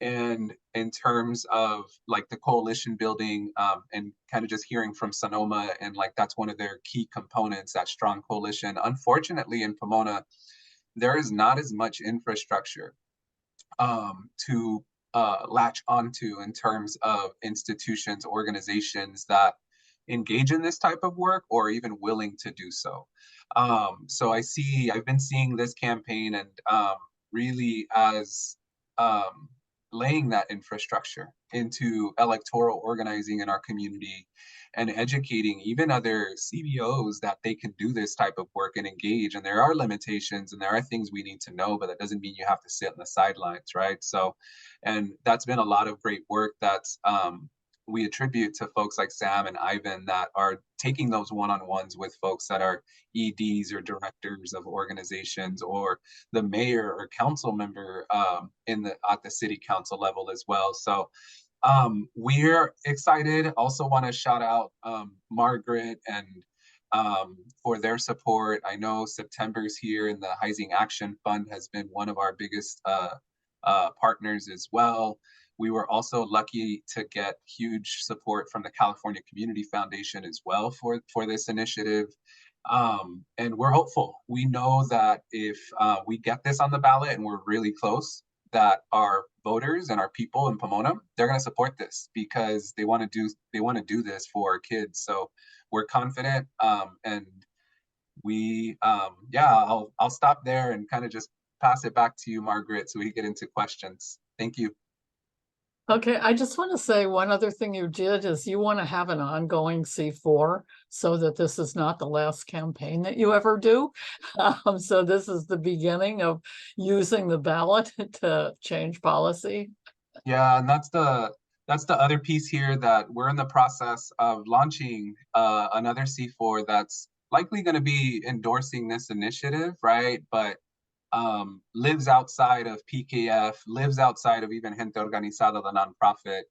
And in terms of like the coalition building, and kind of just hearing from Sonoma, and like that's one of their key components, that strong coalition. Unfortunately, in Pomona, there is not as much infrastructure to latch onto in terms of institutions, organizations that engage in this type of work or even willing to do so. So I've been seeing this campaign and really as laying that infrastructure into electoral organizing in our community and educating even other CBOs that they can do this type of work and engage. And there are limitations and there are things we need to know, but that doesn't mean you have to sit on the sidelines, right? So, and that's been a lot of great work that's we attribute to folks like Sam and Ivan that are taking those one-on-ones with folks that are EDs or directors of organizations, or the mayor or council member at the city council level as well. So we're excited. Also want to shout out Margaret and for their support. I know September's here and the Housing Action Fund has been one of our biggest partners as well. We were also lucky to get huge support from the California Community Foundation as well for this initiative. And we're hopeful. We know that if we get this on the ballot and we're really close, that our voters and our people in Pomona, they're going to support this because they want to do this for our kids. So we're confident, and we I'll stop there and kind of just pass it back to you, Margaret, so we get into questions. Thank you. Okay, I just want to say one other thing you did is you want to have an ongoing C4 so that this is not the last campaign that you ever do. So this is the beginning of using the ballot to change policy. Yeah, and that's the other piece here, that we're in the process of launching another C4 that's likely going to be endorsing this initiative, right? But lives outside of PKF, lives outside of even Gente Organizada, the nonprofit.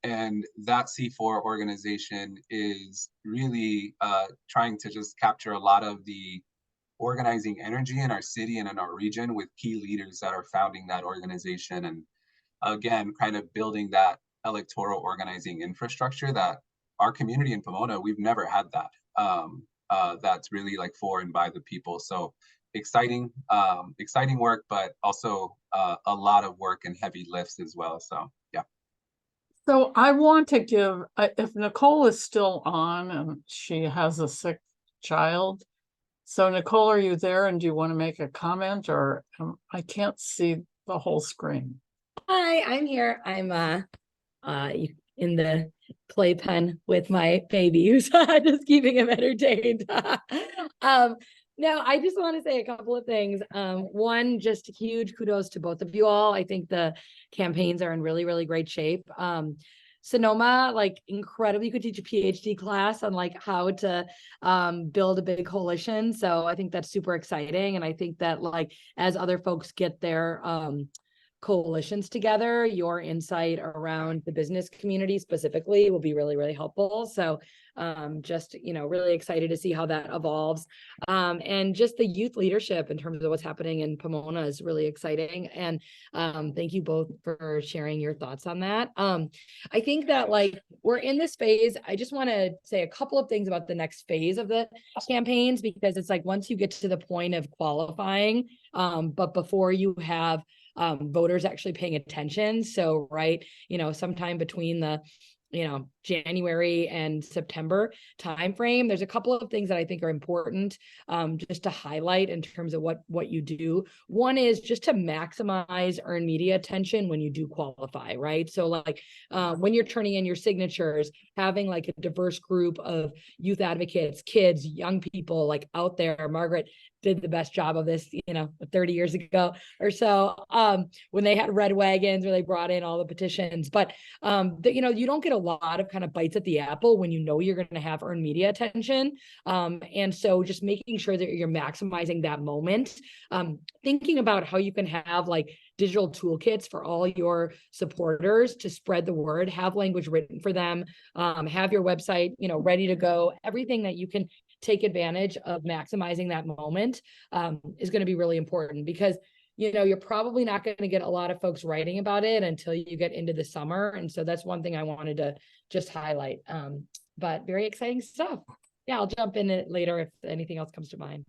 And that C4 organization is really trying to just capture a lot of the organizing energy in our city and in our region with key leaders that are founding that organization. And again, kind of building that electoral organizing infrastructure that our community in Pomona, we've never had that. That's really like for and by the people. So exciting work, but also a lot of work and heavy lifts as well. So yeah. So I want to give, if Nicole is still on and she has a sick child. So Nicole, are you there and do you want to make a comment, or I can't see the whole screen? Hi, I'm here. I'm in the playpen with my baby who's just keeping him entertained. No, I just want to say a couple of things. One, just huge kudos to both of you all. I think the campaigns are in really, really great shape. Sonoma, like incredible. You could teach a PhD class on like how to build a big coalition. So I think that's super exciting. And I think that like as other folks get their coalitions together, your insight around the business community specifically will be really, really helpful. So just, you know, really excited to see how that evolves. And just the youth leadership in terms of what's happening in Pomona is really exciting. And thank you both for sharing your thoughts on that. I think that like we're in this phase. I just want to say a couple of things about the next phase of the campaigns, because it's like once you get to the point of qualifying, but before you have voters actually paying attention. So, right, you know, sometime between the, you know, January and September timeframe, there's a couple of things that I think are important just to highlight in terms of what you do. One is just to maximize earned media attention when you do qualify, right? So like when you're turning in your signatures, having like a diverse group of youth advocates, kids, young people like out there. Margaret did the best job of this, you know, 30 years ago or so, when they had red wagons where they brought in all the petitions. But, you know, you don't get a lot of kind of bites at the apple when you know you're going to have earned media attention. And so just making sure that you're maximizing that moment, thinking about how you can have like digital toolkits for all your supporters to spread the word, have language written for them, have your website, you know, ready to go, everything that you can take advantage of maximizing that moment is going to be really important, because you know, you're probably not going to get a lot of folks writing about it until you get into the summer. And so that's one thing I wanted to just highlight. But very exciting stuff. Yeah, I'll jump in it later if anything else comes to mind.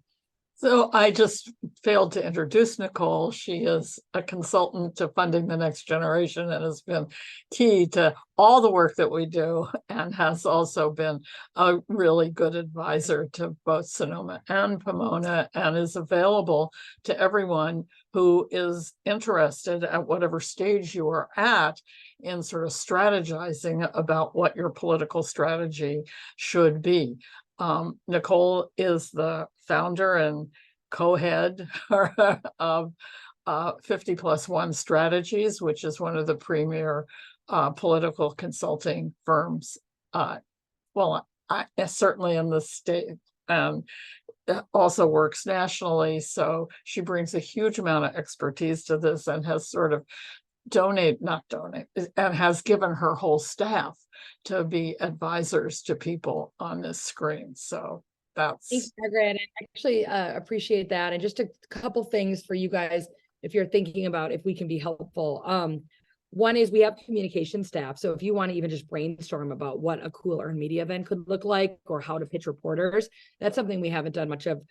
So I just failed to introduce Nicole. She is a consultant to Funding the Next Generation and has been key to all the work that we do, and has also been a really good advisor to both Sonoma and Pomona, and is available to everyone who is interested at whatever stage you are at in sort of strategizing about what your political strategy should be. Nicole is the founder and co-head of 50+1 Strategies, which is one of the premier political consulting firms. Certainly in the state, and also works nationally. So she brings a huge amount of expertise to this, and has sort of and has given her whole staff to be advisors to people on this screen. So Thanks, that's Margaret. And I actually appreciate that. And just a couple things for you guys, if you're thinking about if we can be helpful. One is we have communication staff. So if you want to even just brainstorm about what a cool earned media event could look like, or how to pitch reporters, that's something we haven't done much of,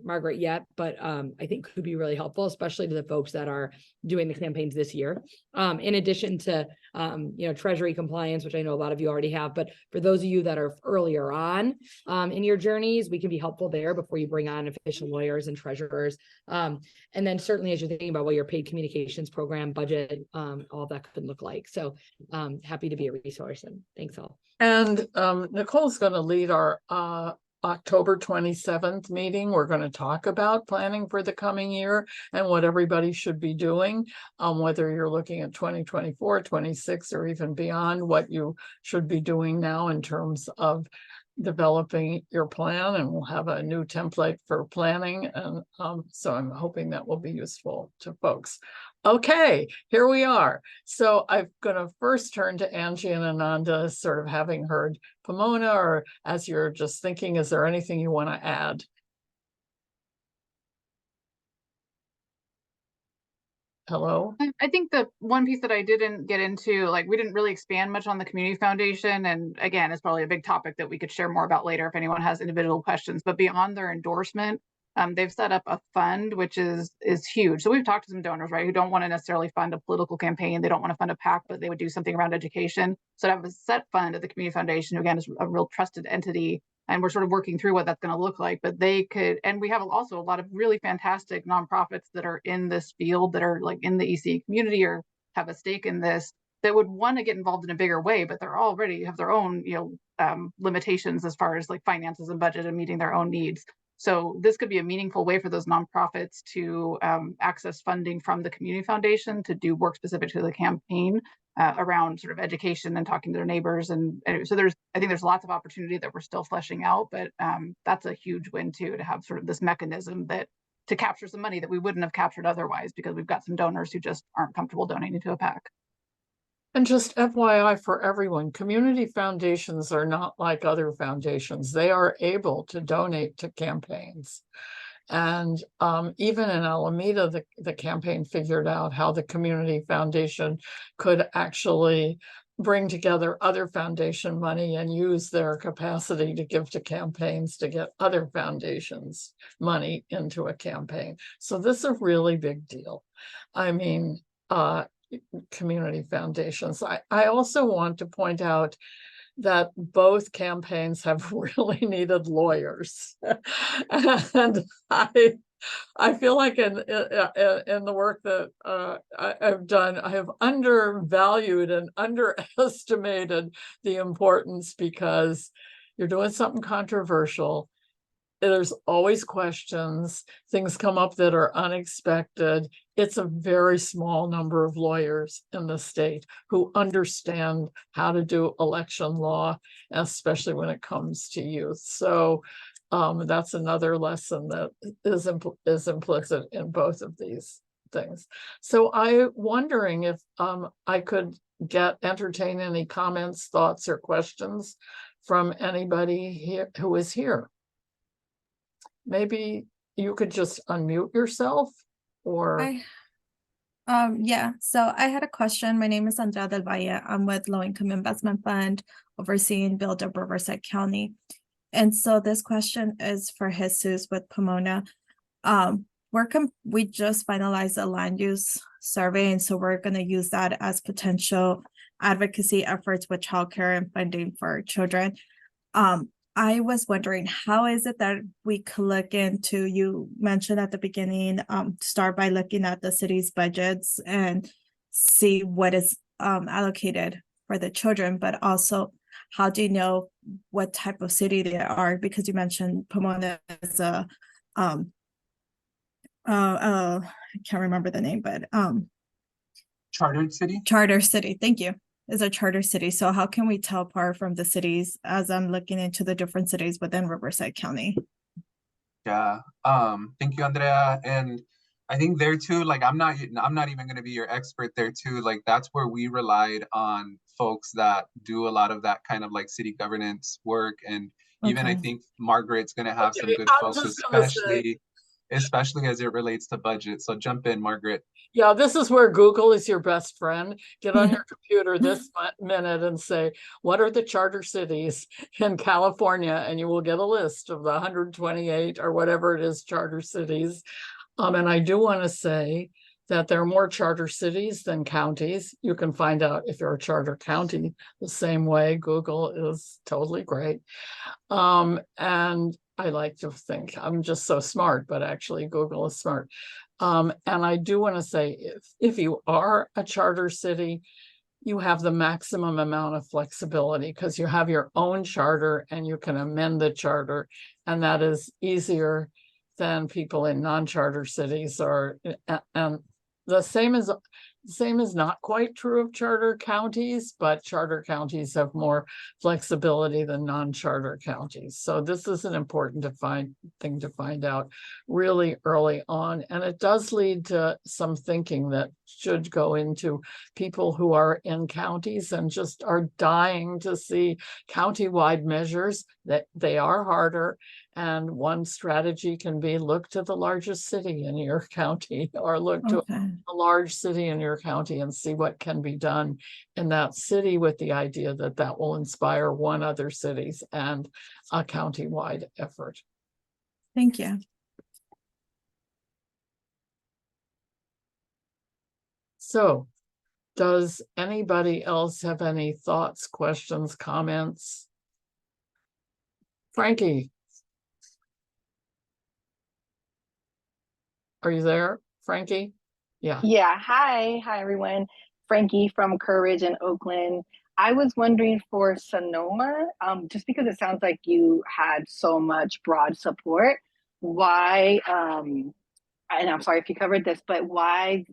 Margaret, yet, but I think could be really helpful, especially to the folks that are doing the campaigns this year. In addition to, you know, Treasury compliance, which I know a lot of you already have, but for those of you that are earlier on in your journeys, we can be helpful there before you bring on official lawyers and treasurers. And then certainly as you're thinking about what your paid communications program budget, all that could look like. So happy to be a resource, and thanks all. And Nicole's going to lead our October 27th meeting. We're going to talk about planning for the coming year and what everybody should be doing, whether you're looking at 2024, 26, or even beyond, what you should be doing now in terms of developing your plan. And we'll have a new template for planning. And so I'm hoping that will be useful to folks. Okay, here we are. So I'm going to first turn to Angie and Ananda, sort of having heard Pomona, or as you're just thinking, is there anything you want to add? Hello? I think the one piece that I didn't get into, like we didn't really expand much on the community foundation. And again, it's probably a big topic that we could share more about later if anyone has individual questions, but beyond their endorsement, they've set up a fund, which is huge. So we've talked to some donors, right, who don't want to necessarily fund a political campaign. They don't want to fund a PAC, but they would do something around education. So to have a set fund at the community foundation, who again is a real trusted entity, and we're sort of working through what that's going to look like. But they could, and we have also a lot of really fantastic nonprofits that are in this field, that are like in the EC community or have a stake in this, that would want to get involved in a bigger way, but they're already have their own, limitations as far as like finances and budget and meeting their own needs. So this could be a meaningful way for those nonprofits to access funding from the community foundation to do work specific to the campaign around sort of education and talking to their neighbors. And so I think there's lots of opportunity that we're still fleshing out, but that's a huge win too, to have sort of this mechanism to capture some money that we wouldn't have captured otherwise, because we've got some donors who just aren't comfortable donating to a PAC. And just FYI for everyone, community foundations are not like other foundations. They are able to donate to campaigns. And even in Alameda, the campaign figured out how the community foundation could actually bring together other foundation money and use their capacity to give to campaigns to get other foundations money into a campaign. So this is a really big deal. I mean, community foundations. I also want to point out that both campaigns have really needed lawyers. And I feel like in the work that I've done, I have undervalued and underestimated the importance, because you're doing something controversial. There's always questions, things come up that are unexpected. It's a very small number of lawyers in the state who understand how to do election law, especially when it comes to youth. So that's another lesson that is implicit in both of these things. So I'm wondering if I could entertain any comments, thoughts, or questions from anybody here who is here. Maybe you could just unmute yourself, or yeah, so I had a question. My name is Andrea Del Valle. I'm with Low Income Investment Fund, overseeing Build Up Riverside County. And so this question is for Jesus with Pomona. We just finalized a land use survey, and so we're going to use that as potential advocacy efforts with childcare and funding for children. I was wondering, how is it that we could look into, you mentioned at the beginning, start by looking at the city's budgets and see what is allocated for the children, but also how do you know what type of city they are? Because you mentioned Pomona is a, I can't remember the name, but Chartered city? Charter city, thank you. Is a charter city. So how can we tell apart from the cities as I'm looking into the different cities within Riverside County? Yeah. Thank you, Andrea. And I think there too, like I'm not even going to be your expert there too. Like that's where we relied on folks that do a lot of that kind of like city governance work. And even I think Margaret's going to have some good folks, especially as it relates to budget. So jump in, Margaret. Yeah, this is where Google is your best friend. Get on your computer this minute and say, what are the charter cities in California? And you will get a list of the 128 or whatever it is charter cities. And I do want to say that there are more charter cities than counties. You can find out if you're a charter county the same way. Google is totally great. And I like to think I'm just so smart, but actually Google is smart. And I do want to say, if you are a charter city, you have the maximum amount of flexibility because you have your own charter and you can amend the charter. And that is easier than people in non-charter cities are. And the same is not quite true of charter counties, but charter counties have more flexibility than non-charter counties. So this is an important thing to find out really early on. And it does lead to some thinking that should go into people who are in counties and just are dying to see county-wide measures, that they are harder. And one strategy can be look to the largest city in your county, or look to a large city in your county and see what can be done in that city, with the idea that that will inspire one other cities and a county-wide effort. Thank you. So, does anybody else have any thoughts, questions, comments? Frankie. Are you there, Frankie? Yeah. Yeah. Hi, everyone. Frankie from Courage in Oakland. I was wondering for Sonoma, just because it sounds like you had so much broad support, why, and I'm sorry if you covered this, but why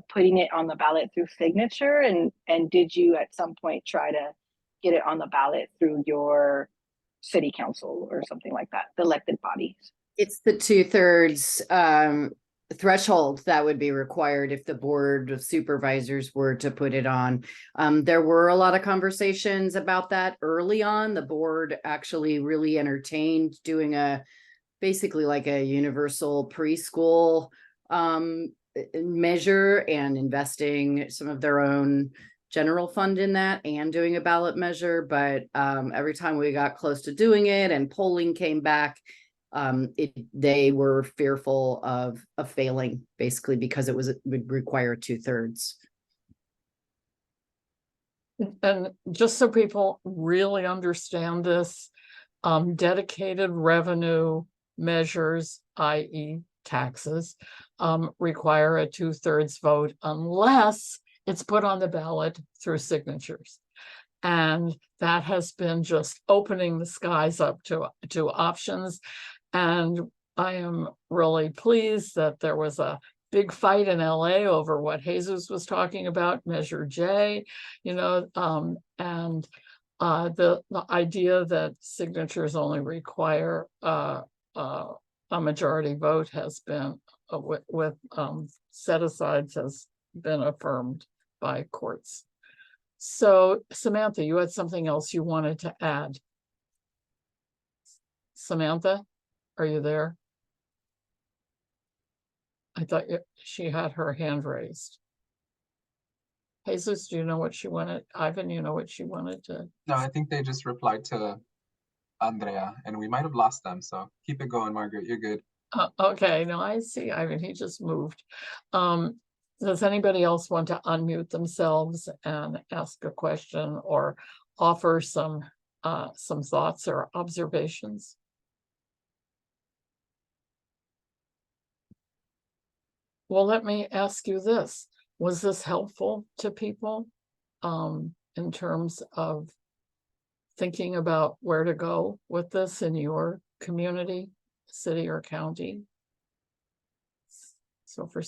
putting it on the ballot through signature? And did you at some point try to get it on the ballot through your city council or something like that, the elected bodies? It's the 2/3 threshold that would be required if the board of supervisors were to put it on. There were a lot of conversations about that early on. The board actually really entertained doing basically like a universal preschool measure and investing some of their own general fund in that and doing a ballot measure. But every time we got close to doing it and polling came back, they were fearful of failing, basically because it would require 2/3. And just so people really understand this, dedicated revenue measures, i.e. taxes, require a 2/3 vote unless it's put on the ballot through signatures. And that has been just opening the skies up to options. And I am really pleased that there was a big fight in LA over what Jesus was talking about, Measure J, and the idea that signatures only require a majority vote has been with set-asides has been affirmed by courts. So Samantha, you had something else you wanted to add. Samantha, are you there? I thought she had her hand raised. Jesus, do you know what she wanted? Ivan, you know what she wanted to? No, I think they just replied to Andrea, and we might have lost them. So keep it going, Margaret. You're good. Okay, no, I see Ivan. He just moved. Does anybody else want to unmute themselves and ask a question or offer some thoughts or observations? Well, let me ask you this. Was this helpful to people in terms of thinking about where to go with this in your community, city or county? So for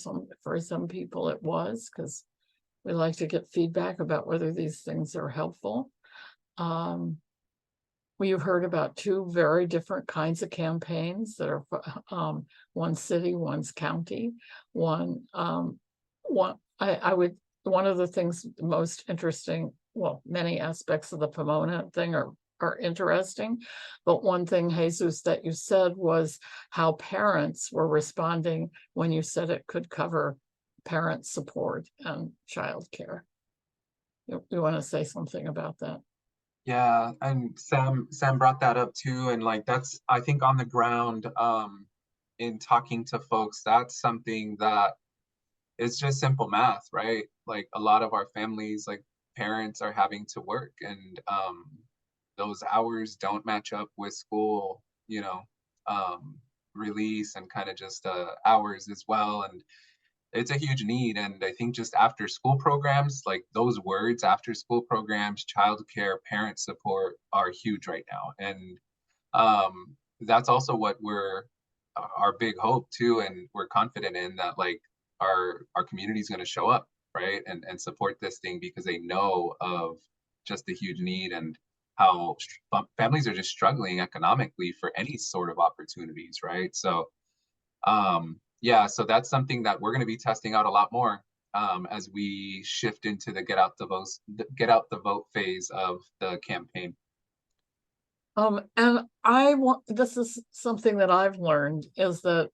some people it was, because we like to get feedback about whether these things are helpful. We've heard about two very different kinds of campaigns that are one city, one's county. One of the things most interesting, well, many aspects of the Pomona thing are interesting, but one thing, Jesus, that you said was how parents were responding when you said it could cover parent support and childcare. You want to say something about that? Yeah, and Sam brought that up too, and like that's, I think, on the ground in talking to folks, that's something that it's just simple math, right? Like a lot of our families, like parents are having to work, and those hours don't match up with school, release and kind of just hours as well. And it's a huge need. And I think just after school programs, like those words, after school programs, childcare, parent support are huge right now. And that's also what our big hope too. And we're confident in that, like our community is going to show up, right? And support this thing because they know of just the huge need and how families are just struggling economically for any sort of opportunities, right? So yeah, so that's something that we're going to be testing out a lot more as we shift into the get out the vote phase of the campaign. And this is something that I've learned, is that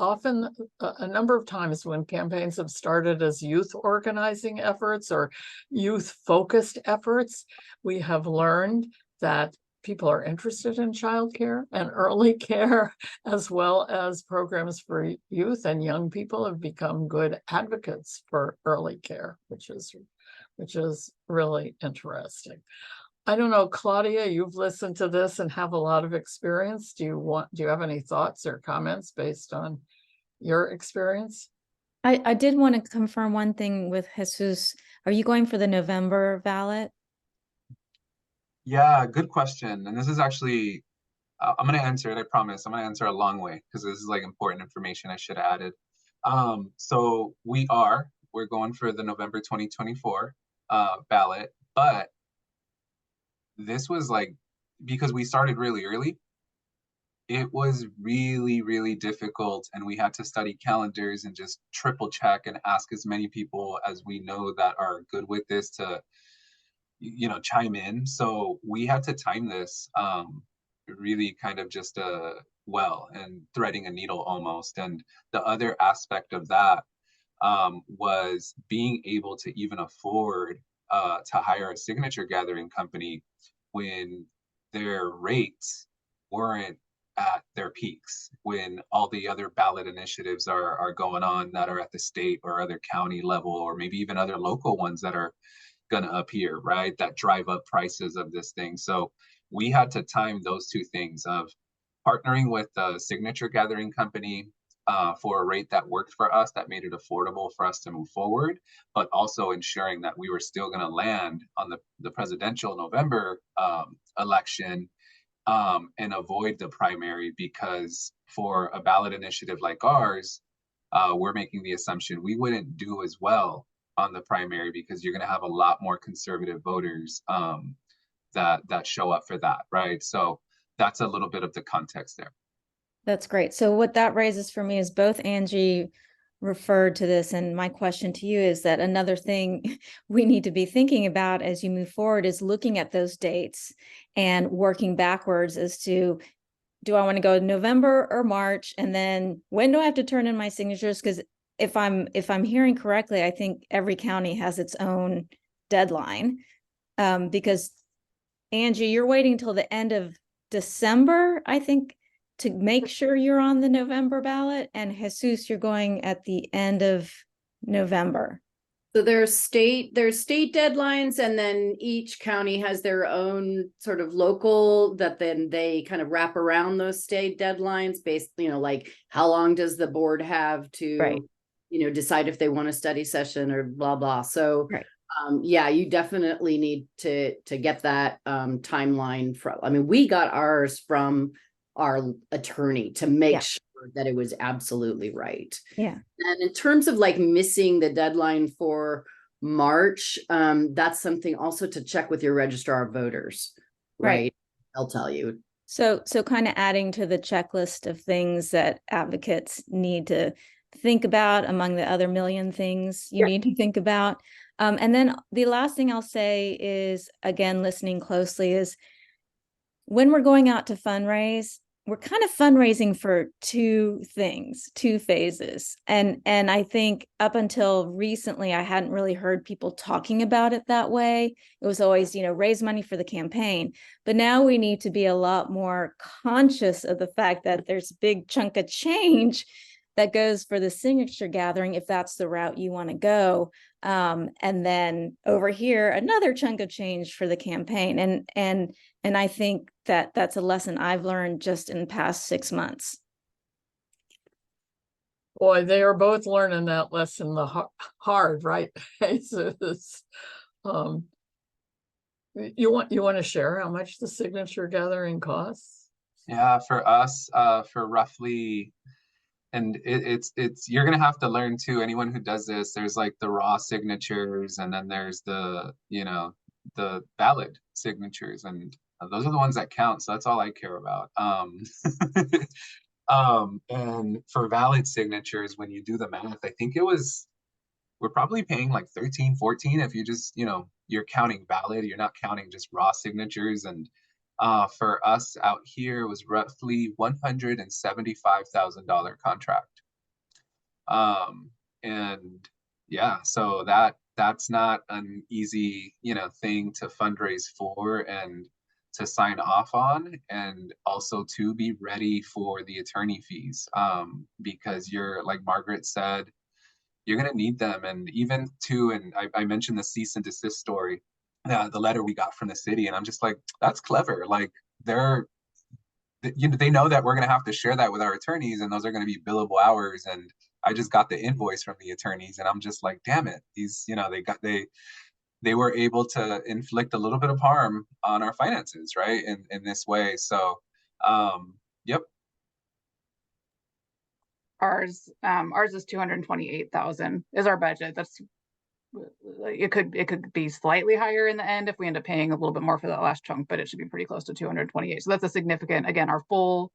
often a number of times when campaigns have started as youth organizing efforts or youth focused efforts, we have learned that people are interested in childcare and early care, as well as programs for youth, and young people have become good advocates for early care, which is really interesting. I don't know, Claudia, you've listened to this and have a lot of experience. Do you have any thoughts or comments based on your experience? I did want to confirm one thing with Jesus. Are you going for the November ballot? Yeah, good question. And this is actually I'm going to answer it. I promise. I'm going to answer a long way because this is like important information I should have added. So we're going for the November 2024 ballot, but this was like, because we started really early, it was really, really difficult, and we had to study calendars and just triple check and ask as many people as we know that are good with this to, chime in. So we had to time this really kind of just well, and threading a needle almost. And the other aspect of that was being able to even afford to hire a signature gathering company when their rates weren't at their peaks, when all the other ballot initiatives are going on that are at the state or other county level, or maybe even other local ones that are going to appear, right? That drive up prices of this thing. So we had to time those two things of partnering with a signature gathering company for a rate that worked for us, that made it affordable for us to move forward, but also ensuring that we were still going to land on the presidential November election and avoid the primary, because for a ballot initiative like ours, we're making the assumption we wouldn't do as well on the primary because you're going to have a lot more conservative voters that show up for that, right? So that's a little bit of the context there. That's great. So what that raises for me is both Angie referred to this, and my question to you is that another thing we need to be thinking about as you move forward is looking at those dates and working backwards as to, do I want to go November or March? And then when do I have to turn in my signatures? Because if I'm hearing correctly, I think every county has its own deadline. Because Angie, you're waiting until the end of December, I think, to make sure you're on the November ballot, and Jesus, you're going at the end of November. So there's state deadlines, and then each county has their own sort of local that then they kind of wrap around those state deadlines based, like how long does the board have to, Right. decide if they want a study session or blah, blah. So Right. Yeah, you definitely need to get that timeline from, we got ours from our attorney to make sure that it was absolutely right. Yeah. And in terms of like missing the deadline for March, that's something also to check with your registrar of voters, right? I'll tell you. So kind of adding to the checklist of things that advocates need to think about among the other million things you need to think about. And then the last thing I'll say is, again, listening closely, is when we're going out to fundraise, we're kind of fundraising for two phases. And I think up until recently, I hadn't really heard people talking about it that way. It was always, raise money for the campaign. But now we need to be a lot more conscious of the fact that there's a big chunk of change that goes for the signature gathering, if that's the route you want to go. And then over here, another chunk of change for the campaign. And I think that that's a lesson I've learned just in the past 6 months. Boy, they are both learning that lesson hard, right? Jesus. You want to share how much the signature gathering costs? Yeah, for us, for roughly, and it's you're gonna have to learn too. Anyone who does this, there's like the raw signatures, and then there's the the valid signatures, and those are the ones that count. So that's all I care about. And for valid signatures, when you do the math, I think we're probably paying like 13, 14 if you just, you're counting valid, you're not counting just raw signatures. And for us out here, it was roughly $175,000 contract. And yeah, so that's not an easy, thing to fundraise for and to sign off on, and also to be ready for the attorney fees, because you're, like Margaret said, you're going to need them. And even too, and I mentioned the cease and desist story, the letter we got from the city, and I'm just like, that's clever. Like they know that we're going to have to share that with our attorneys, and those are going to be billable hours. And I just got the invoice from the attorneys, and I'm just like, damn it, these, they were able to inflict a little bit of harm on our finances, right? In this way. So Yep. Ours is 228,000 is our budget. That's it could be slightly higher in the end if we end up paying a little bit more for that last chunk, but it should be pretty close to 228. So that's a significant, again, our full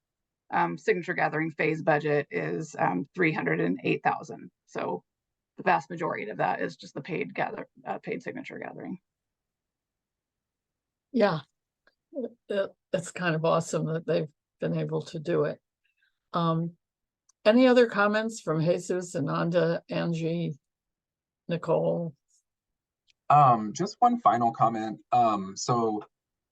signature gathering phase budget is 308,000. So the vast majority of that is just the paid signature gathering. Yeah, it's kind of awesome that they've been able to do it. Any other comments from Jesus, Ananda, Angie, Nicole? Just one final comment. So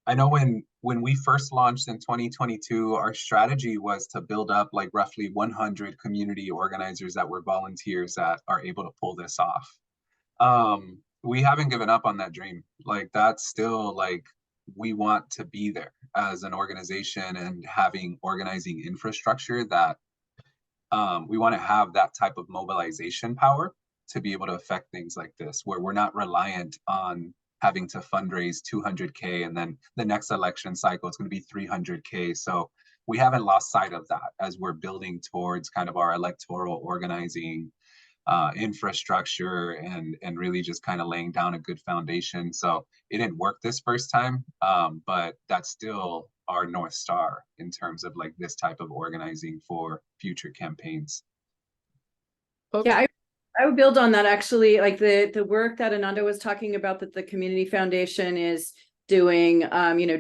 I know when we first launched in 2022, our strategy was to build up like roughly 100 community organizers that were volunteers that are able to pull this off. We haven't given up on that dream. Like that's still like, we want to be there as an organization and having organizing infrastructure that we want to have that type of mobilization power to be able to affect things like this, where we're not reliant on having to fundraise 200K and then the next election cycle it's going to be 300K. So we haven't lost sight of that as we're building towards kind of our electoral organizing infrastructure and really just kind of laying down a good foundation. So it didn't work this first time, but that's still our North Star in terms of like this type of organizing for future campaigns. Okay. Yeah, I would build on that actually, like the work that Ananda was talking about that the Community Foundation is doing,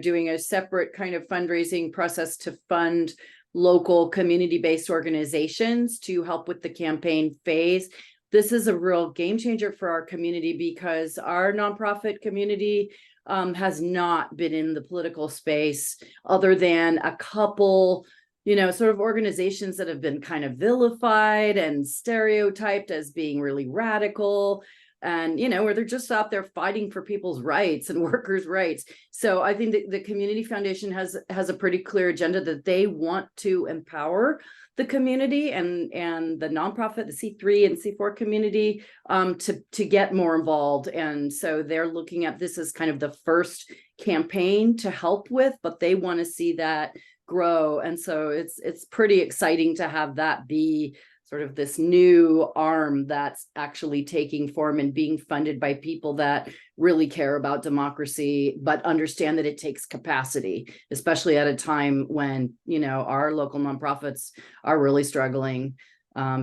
doing a separate kind of fundraising process to fund local community-based organizations to help with the campaign phase. This is a real game changer for our community because our nonprofit community has not been in the political space other than a couple, sort of organizations that have been kind of vilified and stereotyped as being really radical and, where they're just out there fighting for people's rights and workers' rights. So I think that the Community Foundation has a pretty clear agenda that they want to empower the community and the nonprofit, the C3 and C4 community to get more involved. And so they're looking at this as kind of the first campaign to help with, but they want to see that grow. And so it's pretty exciting to have that be sort of this new arm that's actually taking form and being funded by people that really care about democracy, but understand that it takes capacity, especially at a time when, our local nonprofits are really struggling.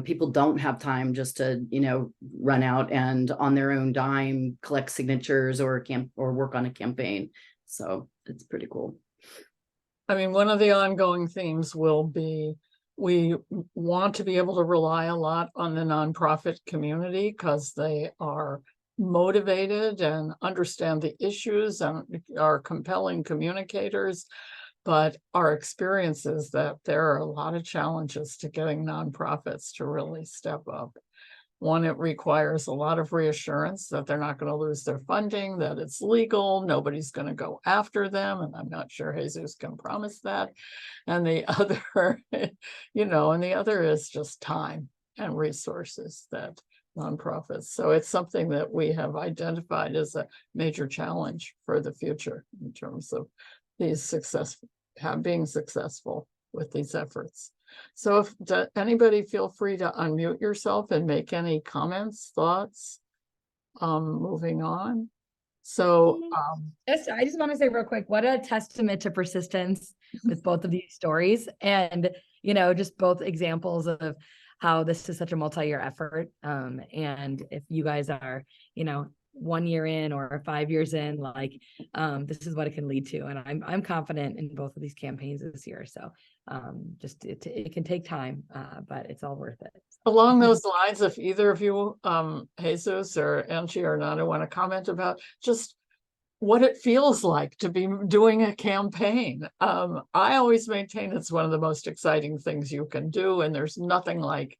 People don't have time just to, run out and on their own dime, collect signatures or work on a campaign. So it's pretty cool. I mean, one of the ongoing themes will be we want to be able to rely a lot on the nonprofit community because they are motivated and understand the issues and are compelling communicators. But our experience is that there are a lot of challenges to getting nonprofits to really step up. One, it requires a lot of reassurance that they're not going to lose their funding, that it's legal, nobody's going to go after them. And I'm not sure Jesus can promise that. And the other, and the other is just time and resources that nonprofits. So it's something that we have identified as a major challenge for the future in terms of these being successful with these efforts. So if anybody feel free to unmute yourself and make any comments, thoughts, moving on. So I just want to say real quick, what a testament to persistence with both of these stories and, just both examples of how this is such a multi-year effort. And if you guys are, 1 year in or 5 years in, this is what it can lead to. And I'm confident in both of these campaigns this year. So it can take time, but it's all worth it. Along those lines, if either of you, Jesus or Angie or Nana, want to comment about just what it feels like to be doing a campaign. I always maintain it's one of the most exciting things you can do, and there's nothing like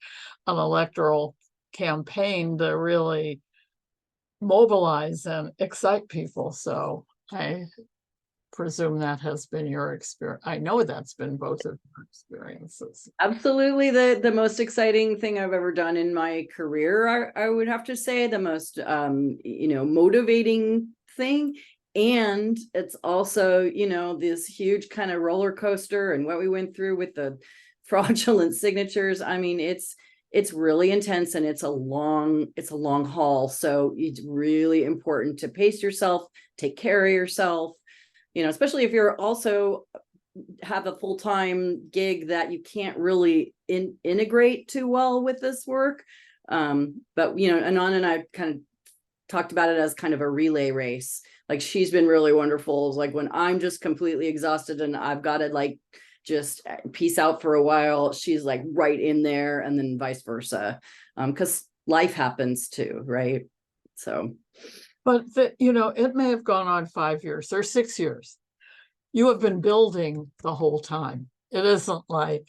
an electoral campaign to really mobilize and excite people. So I presume that has been your experience. I know that's been both of your experiences. Absolutely. The most exciting thing I've ever done in my career, I would have to say, the most motivating thing. And it's also, you know, this huge kind of roller coaster and what we went through with the fraudulent signatures. I mean, it's really intense and it's a long haul. So it's really important to pace yourself, take care of yourself, you know, especially if you're also have a full-time gig that you can't really integrate too well with this work. But you know, Anon and I kind of talked about it as kind of a relay race. Like she's been really wonderful. Like when I'm just completely exhausted and I've got to like just peace out for a while, she's like right in there, and then vice versa. Because life happens too, right? So, but you know, it may have gone on 5 years or 6 years. You have been building the whole time. It isn't like,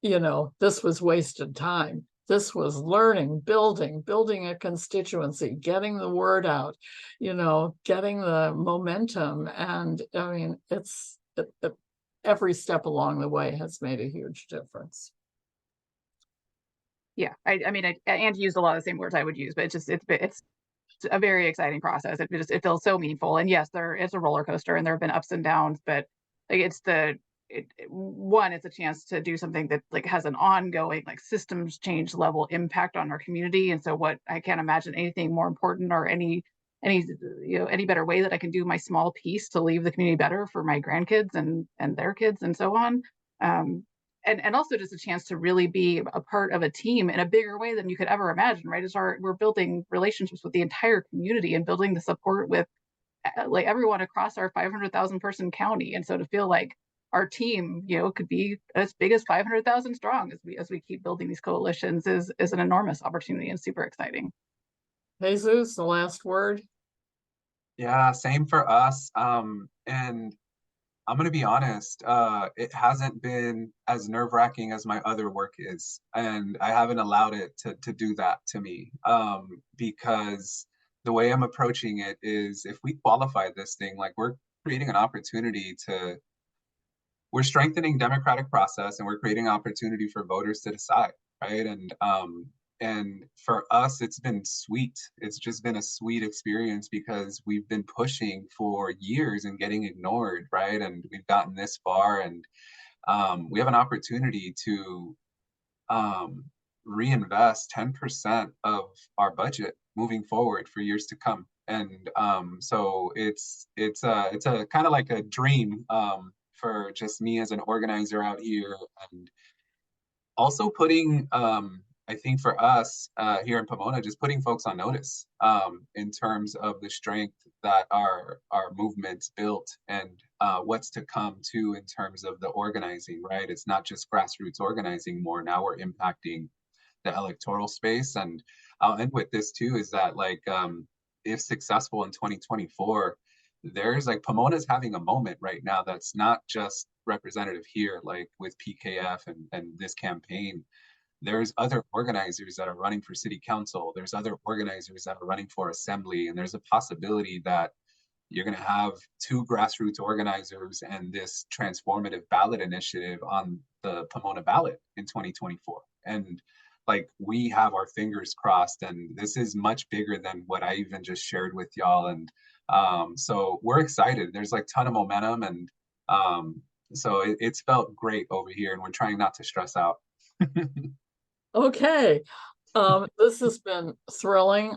you know, this was wasted time. This was learning, building a constituency, getting the word out, you know, getting the momentum. And I mean, every step along the way has made a huge difference. Yeah, I mean, Angie used a lot of the same words I would use, but it's a very exciting process. It feels so meaningful. And yes, it's a roller coaster and there have been ups and downs, but like it's a chance to do something that like has an ongoing like systems change level impact on our community. And so what I can't imagine anything more important or any better way that I can do my small piece to leave the community better for my grandkids and their kids and so on. And also just a chance to really be a part of a team in a bigger way than you could ever imagine, right? We're building relationships with the entire community and building the support with like everyone across our 500,000 person county. And so to feel like our team, you know, could be as big as 500,000 strong as we keep building these coalitions is an enormous opportunity and super exciting. Jesus, the last word. Yeah, same for us. And I'm gonna be honest, it hasn't been as nerve-wracking as my other work is, and I haven't allowed it to do that to me. Because the way I'm approaching it is, if we qualify this thing, like we're creating an opportunity we're strengthening democratic process and we're creating opportunity for voters to decide, right? And for us, it's been sweet. It's just been a sweet experience because we've been pushing for years and getting ignored, right? And we've gotten this far, and we have an opportunity to reinvest 10% of our budget moving forward for years to come. And so it's a kind of like a dream for just me as an organizer out here, and also putting I think for us here in Pomona, just putting folks on notice in terms of the strength that our movement's built, and what's to come too in terms of the organizing, right? It's not just grassroots organizing more. Now we're impacting the electoral space. And I'll end with this too, is that like if successful in 2024, there's like Pomona's having a moment right now that's not just representative here, like with PKF and this campaign. There's other organizers that are running for city council. There's other organizers that are running for assembly. And there's a possibility that you're going to have 2 grassroots organizers and this transformative ballot initiative on the Pomona ballot in 2024. And like, we have our fingers crossed, and this is much bigger than what I even just shared with y'all. And so we're excited. There's like a ton of momentum, and so it's felt great over here, and we're trying not to stress out. Okay. This has been thrilling.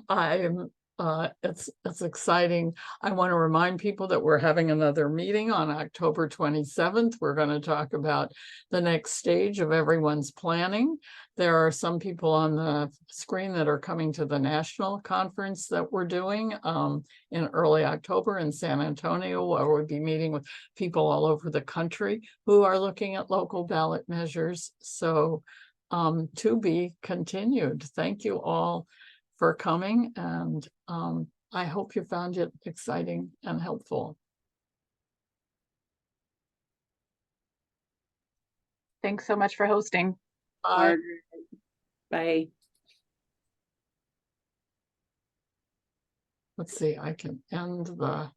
It's exciting. I want to remind people that we're having another meeting on October 27th. We're going to talk about the next stage of everyone's planning. There are some people on the screen that are coming to the national conference that we're doing in early October in San Antonio, where we'll be meeting with people all over the country who are looking at local ballot measures. So to be continued. Thank you all for coming, and I hope you found it exciting and helpful. Thanks so much for hosting. Bye. Bye. Let's see, I can end the